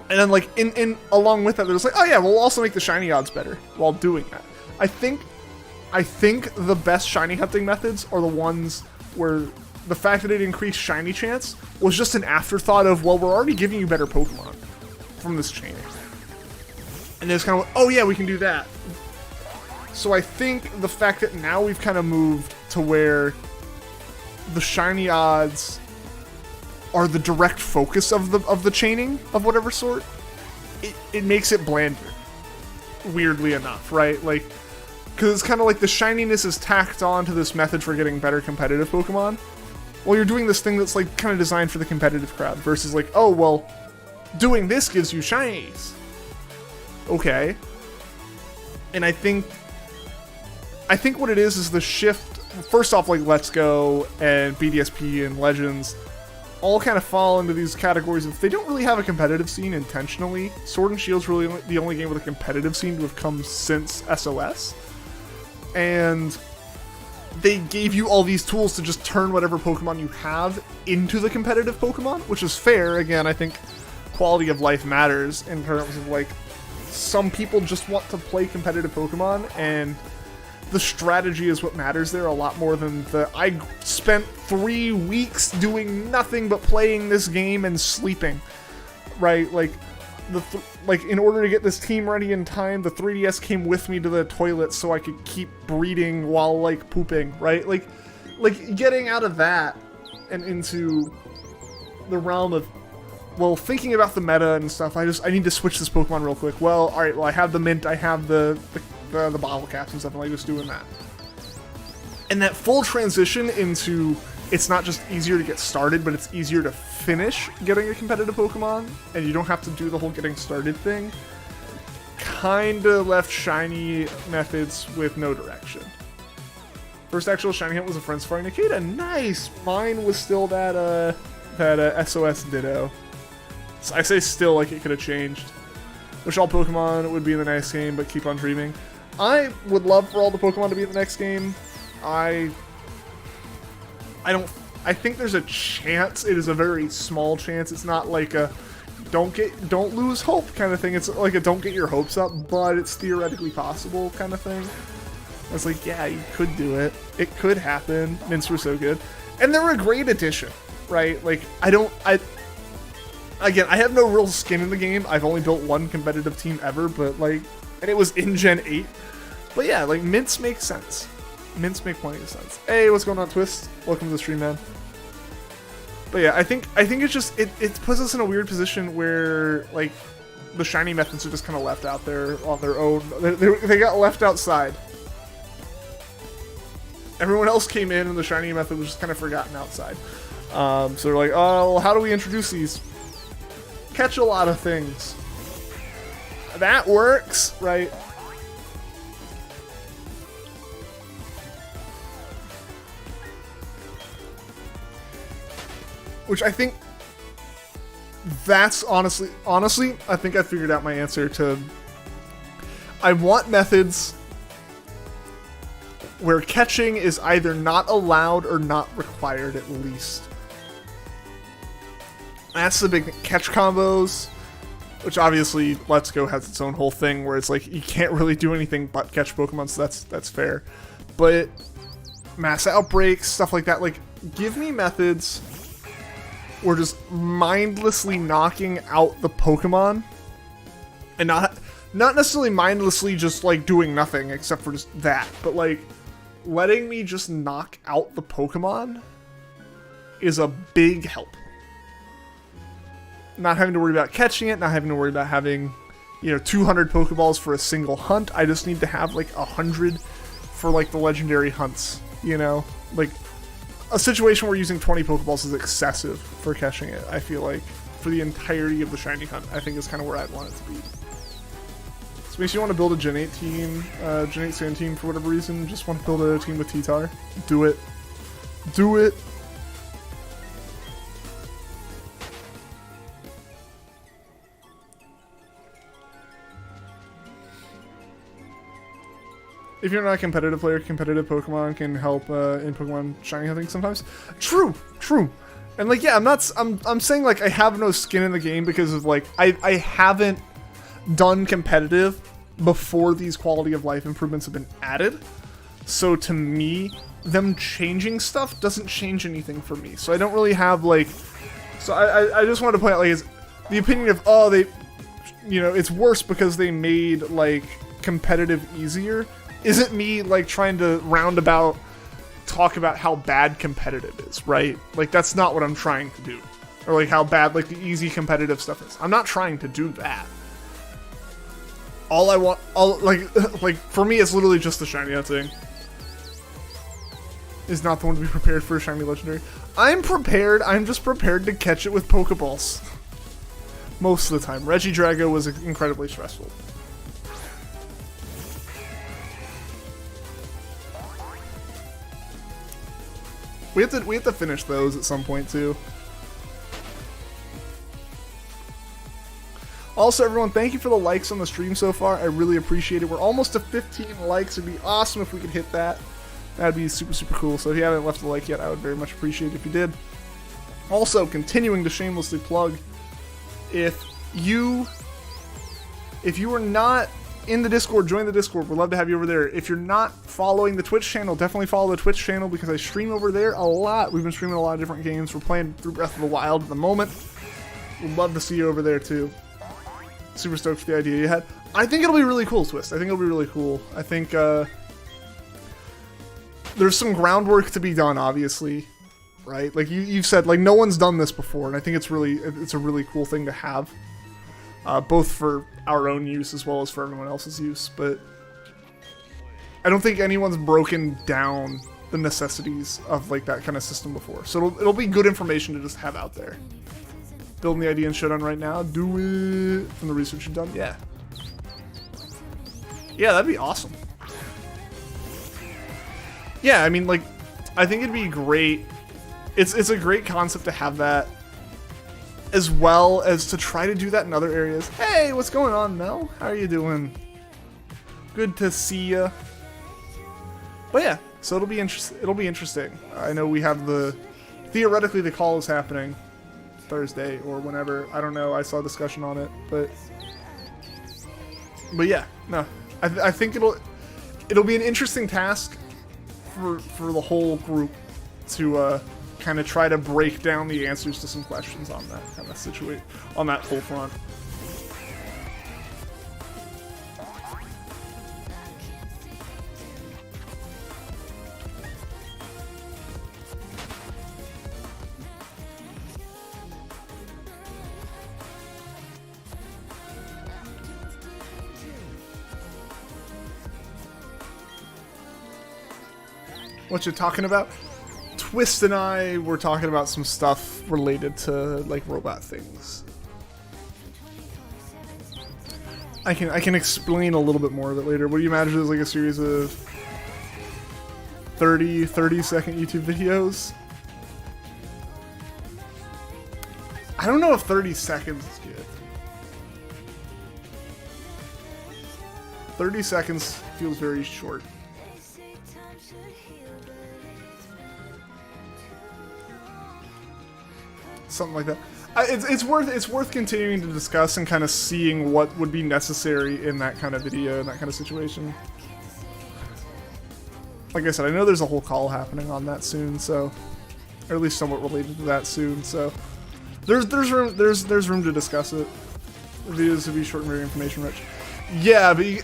and then like in along with that, they're just like, oh yeah, we'll also make the shiny odds better while doing that. I think the best shiny hunting methods are the ones where the fact that it increased shiny chance was just an afterthought of, well, we're already giving you better Pokemon from this chaining. And it's kind of like, oh yeah, we can do that. So I think the fact that now we've kind of moved to where the shiny odds are the direct focus of the chaining of whatever sort, it makes it blander, weirdly enough, right? Like, because it's kind of like the shininess is tacked on to this method for getting better competitive Pokemon. Well, you're doing this thing that's like kind of designed for the competitive crowd versus like, oh well, doing this gives you shinies. Okay. And I think what it is the shift. First off, like Let's Go and BDSP and Legends all kind of fall into these categories of they don't really have a competitive scene intentionally. Sword and Shield's really the only game with a competitive scene to have come since SOS. And they gave you all these tools to just turn whatever Pokemon you have into the competitive Pokemon, which is fair. Again, I think quality of life matters in terms of like some people just want to play competitive Pokemon, and the strategy is what matters there a lot more than I spent 3 weeks doing nothing but playing this game and sleeping, right? Like, in order to get this team ready in time, the 3DS came with me to the toilet so I could keep breeding while, like, pooping, right? Like getting out of that and into the realm of, well, thinking about the meta and stuff, I need to switch this Pokemon real quick. Well, alright, well, I have the mint, I have the bottle caps and stuff, and like just doing that. And that full transition into, it's not just easier to get started, but it's easier to finish getting a competitive Pokemon, and you don't have to do the whole getting started thing, kinda left shiny methods with no direction. First actual shiny hunt was a Friend Safari Nikita. Nice! Mine was still that SOS Ditto. So I say still, like it could have changed. Wish all Pokemon would be in the next game, but keep on dreaming. I would love for all the Pokemon to be in the next game. I think there's a chance. It is a very small chance. It's not like a don't lose hope kind of thing. It's like a don't get your hopes up, but it's theoretically possible kind of thing. It's like, yeah, you could do it. It could happen. Mints were so good. And they're a great addition, right? Like, again, I have no real skin in the game. I've only built one competitive team ever, but like, and it was in Gen 8. But yeah, like, mints make sense. Mints make plenty of sense. Hey, what's going on, Twist? Welcome to the stream, man. But yeah, I think it's just, it puts us in a weird position where, like, the shiny methods are just kind of left out there on their own. They got left outside. Everyone else came in and the shiny method was just kind of forgotten outside. So they're like, oh, well, how do we introduce these? Catch a lot of things. That works, right? Which I think that's honestly, I think I figured out my answer to, I want methods where catching is either not allowed or not required at least. That's the big thing. Catch combos, which obviously Let's Go has its own whole thing where it's like you can't really do anything but catch Pokemon, so that's fair. But mass outbreaks, stuff like that, like give me methods where just mindlessly knocking out the Pokemon and not necessarily mindlessly just like doing nothing except for just that, but like letting me just knock out the Pokemon is a big help. Not having to worry about catching it, not having to worry about having, 200 Pokeballs for a single hunt. I just need to have like 100 for like the legendary hunts, Like a situation where using 20 Pokeballs is excessive for catching it, I feel like, for the entirety of the shiny hunt, I think is kind of where I'd want it to be. So makes you want to build a Gen 8 team, Gen 8 Sand team for whatever reason, just want to build a team with T-Tar. Do it. Do it. If you're not a competitive player, competitive Pokemon can help in Pokemon shiny hunting sometimes. True. And like, yeah, I'm saying like I have no skin in the game because of like, I haven't done competitive before these quality of life improvements have been added. So to me, them changing stuff doesn't change anything for me. So I don't really have like, so I just wanted to point out like, the opinion of, oh, they, it's worse because they made like competitive easier. Isn't me like trying to roundabout talk about how bad competitive is, right? Like that's not what I'm trying to do. Or like how bad like the easy competitive stuff is. I'm not trying to do that. All I want, like for me it's literally just the shiny hunting. Is not the one to be prepared for a shiny legendary. I'm prepared, I'm just prepared to catch it with Pokeballs. Most of the time. Regidrago was incredibly stressful. We have to finish those at some point too. Also, everyone, thank you for the likes on the stream so far. I really appreciate it. We're almost to 15 likes. It'd be awesome if we could hit that. That'd be super, super cool. So if you haven't left a like yet, I would very much appreciate it if you did. Also, continuing to shamelessly plug, if you are not in the Discord, join the Discord. We'd love to have you over there. If you're not following the Twitch channel, definitely follow the Twitch channel because I stream over there a lot. We've been streaming a lot of different games. We're playing through Breath of the Wild at the moment. We'd love to see you over there too. Super stoked for the idea you had. I think it'll be really cool, Twist. I think it'll be really cool. I think there's some groundwork to be done, obviously, right? Like you've said, like no one's done this before, and I think it's a really cool thing to have. Both for our own use as well as for everyone else's use, but I don't think anyone's broken down the necessities of like that kind of system before. So it'll be good information to just have out there. Building the idea and showdown right now. Do it from the research you've done. Yeah. Yeah, that'd be awesome. Yeah, I mean, like, I think it'd be great. It's a great concept to have that, as well as to try to do that in other areas. Hey, what's going on, Mel? How are you doing? Good to see ya. But yeah, so it'll be interesting. I know we have theoretically the call is happening. Thursday or whenever. I don't know. I saw a discussion on it, but yeah, no. I think it'll be an interesting task for the whole group to kind of try to break down the answers to some questions on that kind of situation, on that whole front. What you're talking about? Twist and I were talking about some stuff related to like robot things. I can explain a little bit more of it later. What do you imagine is like a series of 30-second YouTube videos? I don't know if 30 seconds is good. 30 seconds feels very short. Something like that. It's worth continuing to discuss and kind of seeing what would be necessary in that kind of video, in that kind of situation. Like I said, I know there's a whole call happening on that soon, so, or at least somewhat related to that soon. So there's room to discuss it. The videos will be short and very information rich. Yeah, but you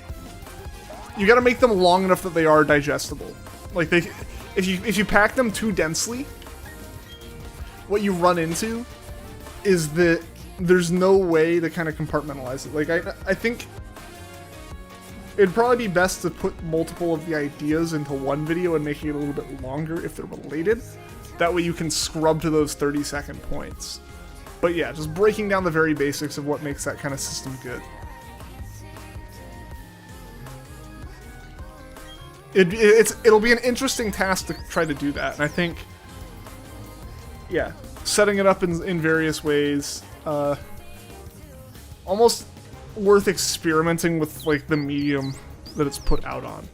got to make them long enough that they are digestible. Like if you pack them too densely, what you run into is that there's no way to kind of compartmentalize it. Like, I think it'd probably be best to put multiple of the ideas into one video and making it a little bit longer if they're related. That way you can scrub to those 30-second points. But yeah, just breaking down the very basics of what makes that kind of system good. It'll be an interesting task to try to do that, and I think, yeah, setting it up in various ways, almost worth experimenting with like the medium that it's put out on.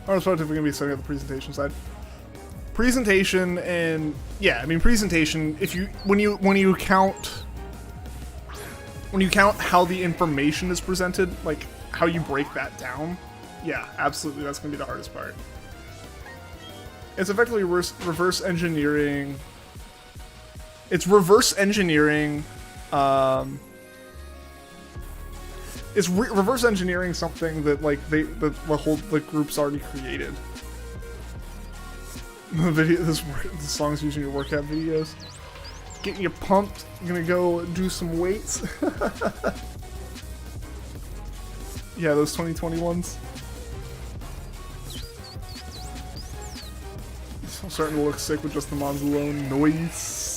I was probably going to be setting up the presentation side. Presentation and yeah, I mean presentation. If you when you count how the information is presented, like how you break that down, yeah, absolutely, that's going to be the hardest part. It's effectively reverse engineering. It's reverse engineering. It's reverse engineering something that like the whole group's already created. The video, the song's using your workout videos, getting you pumped. I'm gonna go do some weights. Yeah, those 2021s. I'm starting to look sick with just the mods alone. Noise.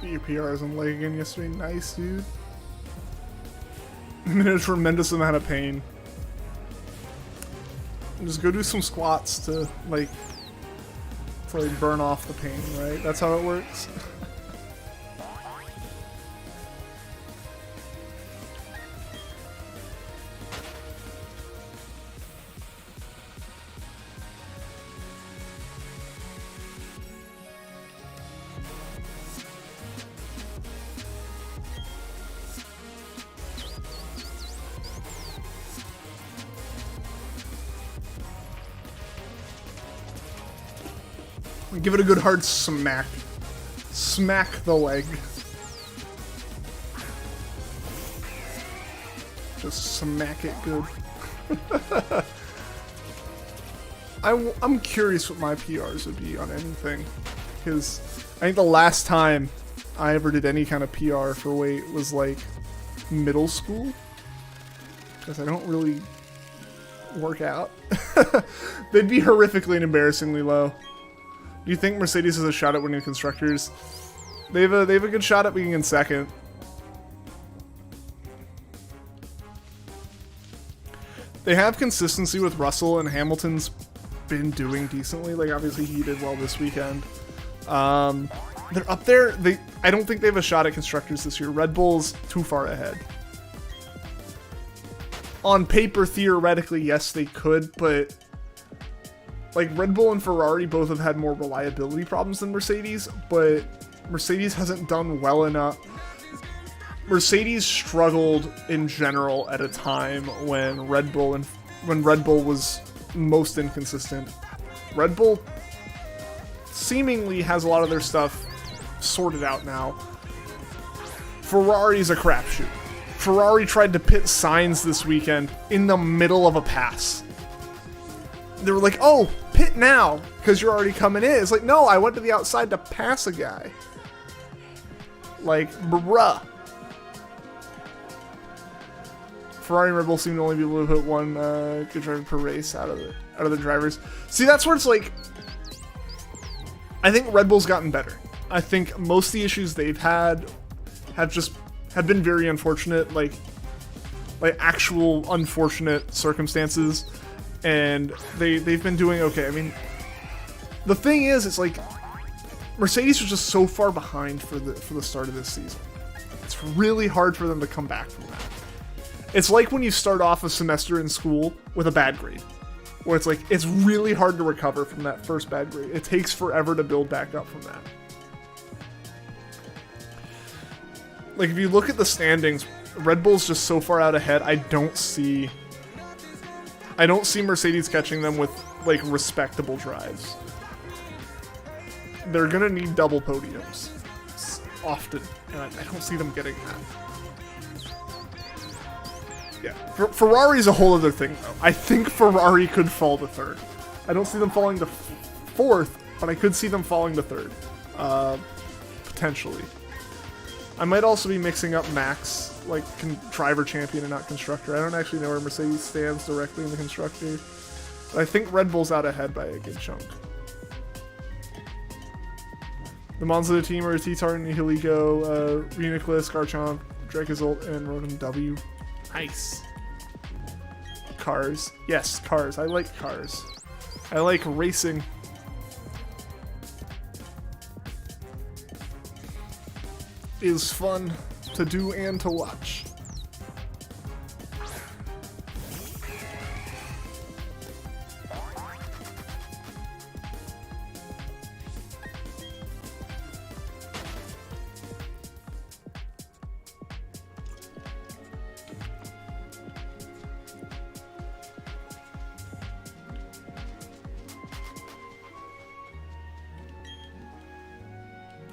Your PRs on leg again yesterday. Nice, dude. I'm in a tremendous amount of pain. Just go do some squats to like burn off the pain, right? That's how it works. Give it a good hard smack. Smack the leg. Just smack it good. I'm curious what my PRs would be on anything, because I think the last time I ever did any kind of PR for weight was like middle school, because I don't really work out. They'd be horrifically and embarrassingly low. Do you think Mercedes has a shot at winning constructors? They have a good shot at being in second. They have consistency with Russell, and Hamilton's been doing decently. Like, obviously he did well this weekend. They're up there. I don't think they have a shot at constructors this year. Red Bull's too far ahead. On paper, theoretically, yes, they could, but like Red Bull and Ferrari both have had more reliability problems than Mercedes, but Mercedes hasn't done well enough. Mercedes struggled in general at a time when Red Bull was most inconsistent. Red Bull seemingly has a lot of their stuff sorted out now. Ferrari's a crapshoot. Ferrari tried to pit Sainz this weekend in the middle of a pass. They were like, oh, pit now, because you're already coming in. It's like, no, I went to the outside to pass a guy. Like, bruh. Ferrari and Red Bull seem to only be able to put one good driver per race out of the drivers. See, that's where it's like, I think Red Bull's gotten better. I think most of the issues they've had have been very unfortunate, like actual unfortunate circumstances, and they've been doing okay. I mean, the thing is, it's like Mercedes was just so far behind for the start of this season. It's really hard for them to come back from that. It's like when you start off a semester in school with a bad grade, where it's like, it's really hard to recover from that first bad grade. It takes forever to build back up from that. Like, if you look at the standings, Red Bull's just so far out ahead, I don't see Mercedes catching them with, like, respectable drives. They're gonna need double podiums often, and I don't see them getting that. Yeah, Ferrari's a whole other thing, though. I think Ferrari could fall to third. I don't see them falling to fourth, but I could see them falling to third. Potentially. I might also be mixing up Max, like driver champion and not constructor. I don't actually know where Mercedes stands directly in the constructor. But I think Red Bull's out ahead by a good chunk. The Monza team are T-Tartan, Hiligo, Reniclus, Garchomp, Dracozolt, and Rotom W. Nice. Cars. Yes, cars. I like cars. I like racing. Is fun to do and to watch.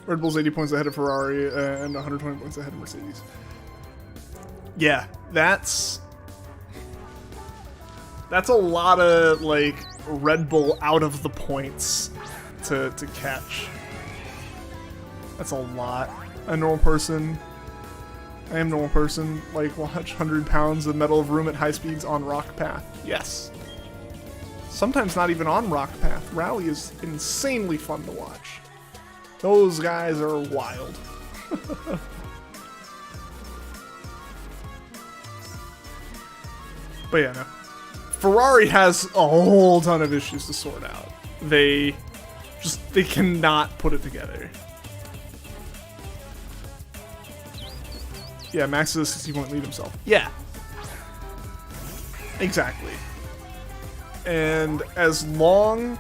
Red Bull's 80 points ahead of Ferrari and 120 points ahead of Mercedes. Yeah, that's a lot of, like, Red Bull out of the points to catch. That's a lot. A normal person, I am a normal person, like, watch 100 pounds of Medal of Room at high speeds on Rock Path. Yes. Sometimes not even on Rock Path. Rally is insanely fun to watch. Those guys are wild. But yeah, no. Ferrari has a whole ton of issues to sort out. They cannot put it together. Yeah, Max is a 60-point lead himself. Yeah. Exactly. And as long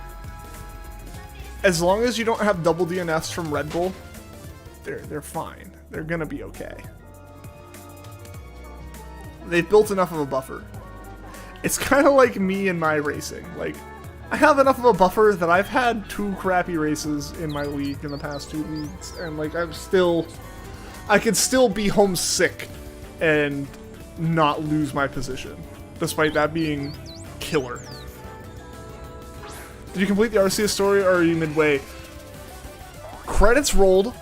as you don't have double DNFs from Red Bull, they're fine. They're gonna be okay. They've built enough of a buffer. It's kind of like me and my racing. Like, I have enough of a buffer that I've had 2 crappy races in my league in the past 2 leagues, and like I could still be homesick and not lose my position, despite that being killer. Did you complete the Arceus story, or are you midway? Credits rolled.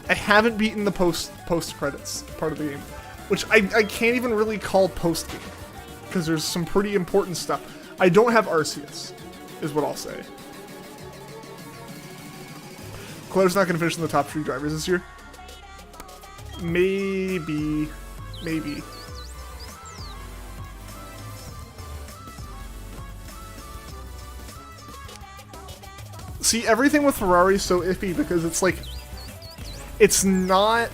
I haven't beaten the post credits part of the game, which I can't even really call post game, because there's some pretty important stuff. I don't have Arceus, is what I'll say. Claire's not going to finish in the top 3 drivers this year. Maybe. See, everything with Ferrari is so iffy because it's like, it's not,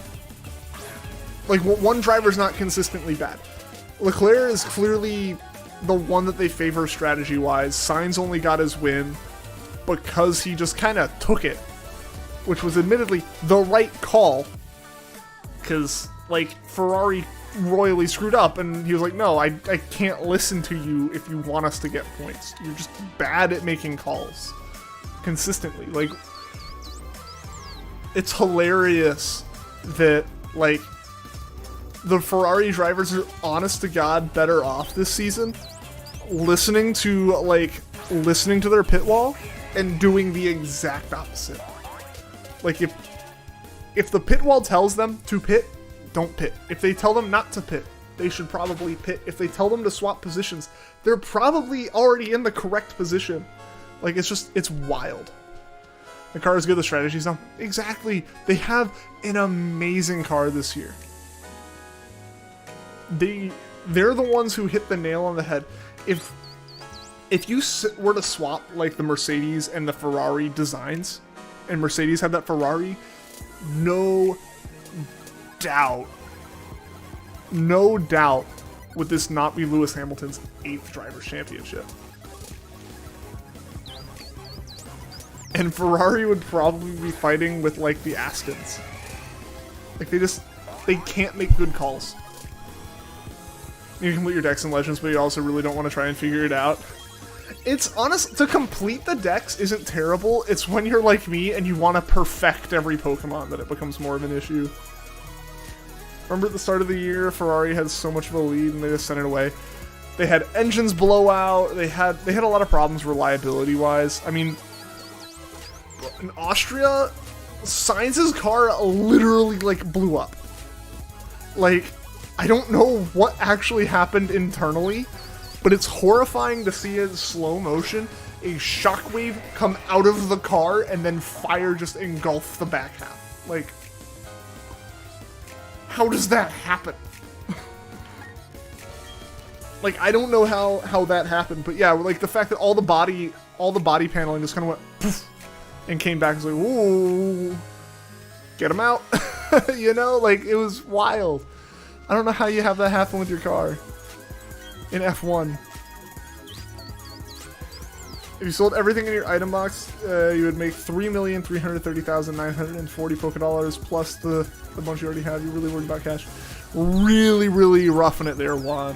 like, one driver's not consistently bad. Leclerc is clearly the one that they favor strategy-wise. Sainz only got his win because he just kind of took it, which was admittedly the right call, because, like, Ferrari royally screwed up, and he was like, no, I can't listen to you if you want us to get points. You're just bad at making calls consistently. Like, it's hilarious that, like, the Ferrari drivers are honest to God better off this season listening to their pit wall and doing the exact opposite. Like, if the pit wall tells them to pit, don't pit. If they tell them not to pit, they should probably pit. If they tell them to swap positions, they're probably already in the correct position. Like, it's wild. The car is good, the strategy's not. Exactly. They have an amazing car this year. They're the ones who hit the nail on the head. If you were to swap, like, the Mercedes and the Ferrari designs, and Mercedes had that Ferrari, no doubt would this not be Lewis Hamilton's 8th Drivers' Championship. And Ferrari would probably be fighting with, like, the Astons. Like, they can't make good calls. You can complete your decks and legends, but you also really don't want to try and figure it out. It's honest, to complete the decks isn't terrible. It's when you're like me and you want to perfect every Pokemon that it becomes more of an issue. Remember at the start of the year, Ferrari had so much of a lead and they just sent it away. They had engines blow out. They had a lot of problems reliability-wise. I mean, in Austria, Sainz's car literally, like, blew up. Like, I don't know what actually happened internally, but it's horrifying to see in slow motion a shockwave come out of the car and then fire just engulf the back half. Like, how does that happen? Like, I don't know how that happened, but yeah, like the fact that all the body paneling just kind of went poof and came back and was like, ooh, get him out. You know, like, it was wild. I don't know how you have that happen with your car in F1. If you sold everything in your item box, you would make 3,330,940 Poké Dollars plus the bunch you already have. You're really worried about cash. Really, really roughing it there, Juan.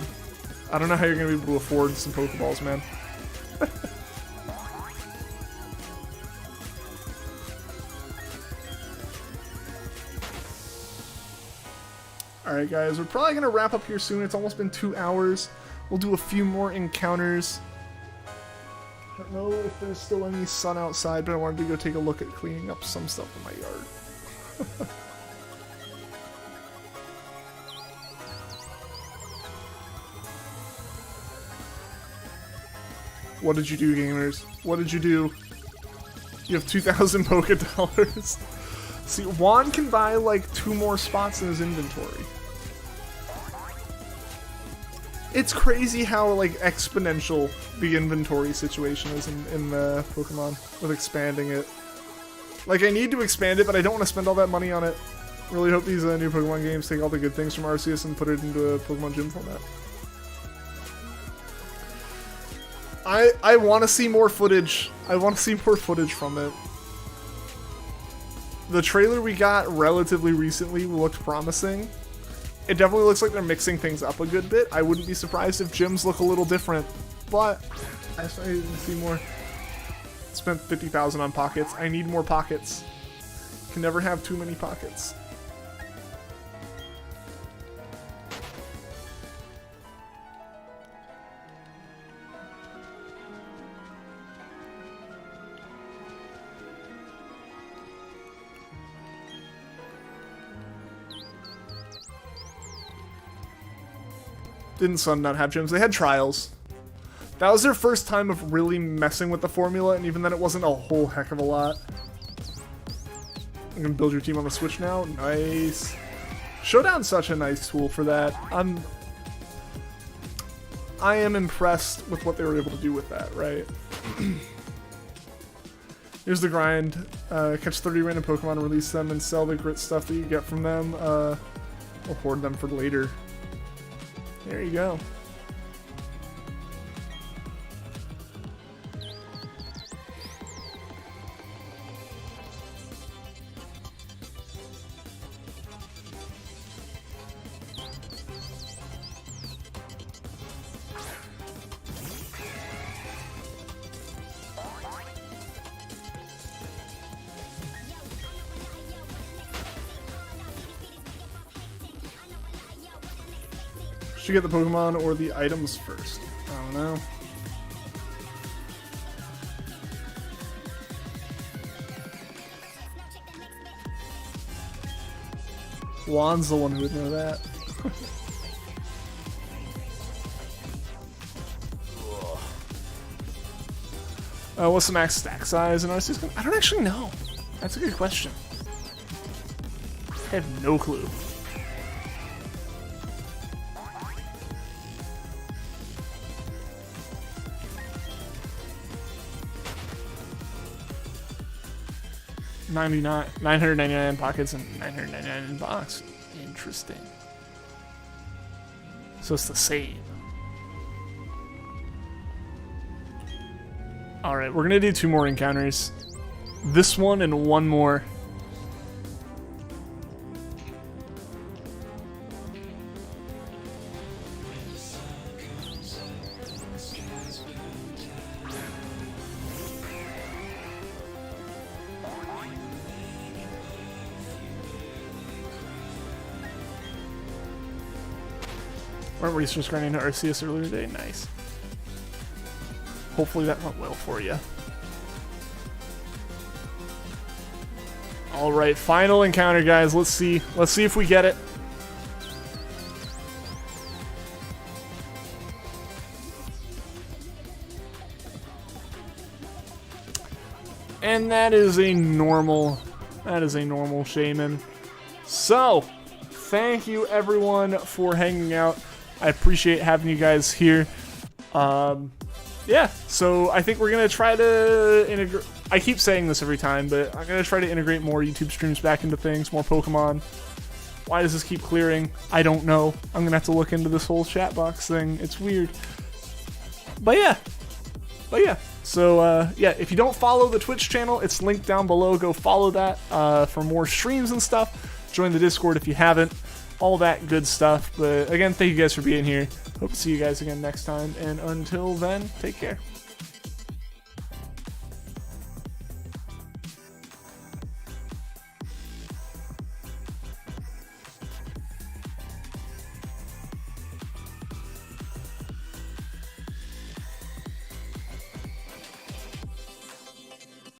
I don't know how you're going to be able to afford some Pokeballs, man. Alright guys, we're probably going to wrap up here soon. It's almost been 2 hours. We'll do a few more encounters. I don't know if there's still any sun outside, but I wanted to go take a look at cleaning up some stuff in my yard. What did you do, gamers? What did you do? You have 2,000 Poké Dollars. See, Juan can buy like 2 more spots in his inventory. It's crazy how, like, exponential the inventory situation is in Pokemon with expanding it. Like, I need to expand it, but I don't want to spend all that money on it. Really hope these new Pokemon games take all the good things from Arceus and put it into a Pokemon Gym format. I want to see more footage. I want to see more footage from it. The trailer we got relatively recently looked promising. It definitely looks like they're mixing things up a good bit. I wouldn't be surprised if gyms look a little different, but I just need to see more. Spent 50,000 on pockets. I need more pockets. Can never have too many pockets. Didn't Sun not have gyms? They had trials. That was their first time of really messing with the formula, and even then it wasn't a whole heck of a lot. I'm gonna build your team on the Switch now. Nice. Showdown's such a nice tool for that. I am impressed with what they were able to do with that, right? Here's the grind. Catch 30 random Pokemon, release them, and sell the grit stuff that you get from them. Or hoard them for later. There you go. Should get the Pokemon or the items first? I don't know. Juan's the one who would know that. What's the max stack size? And I don't actually know. That's a good question. I have no clue. $999 pockets and $999 in box. Interesting. So it's the same. Alright, we're gonna do 2 more encounters. This one and one more. Weren't we just running into Arceus earlier today? Nice. Hopefully that went well for you. Alright, final encounter, guys. Let's see if we get it. And that is a normal Shaymin. So, thank you everyone for hanging out. I appreciate having you guys here. Yeah, so I think we're going to try to integrate... I keep saying this every time, but I'm going to try to integrate more YouTube streams back into things, more Pokemon. Why does this keep clearing? I don't know. I'm going to have to look into this whole chat box thing. It's weird. But yeah. So, yeah, if you don't follow the Twitch channel, it's linked down below. Go follow that for more streams and stuff. Join the Discord if you haven't. All that good stuff. But again, thank you guys for being here. Hope to see you guys again next time. And until then, take care.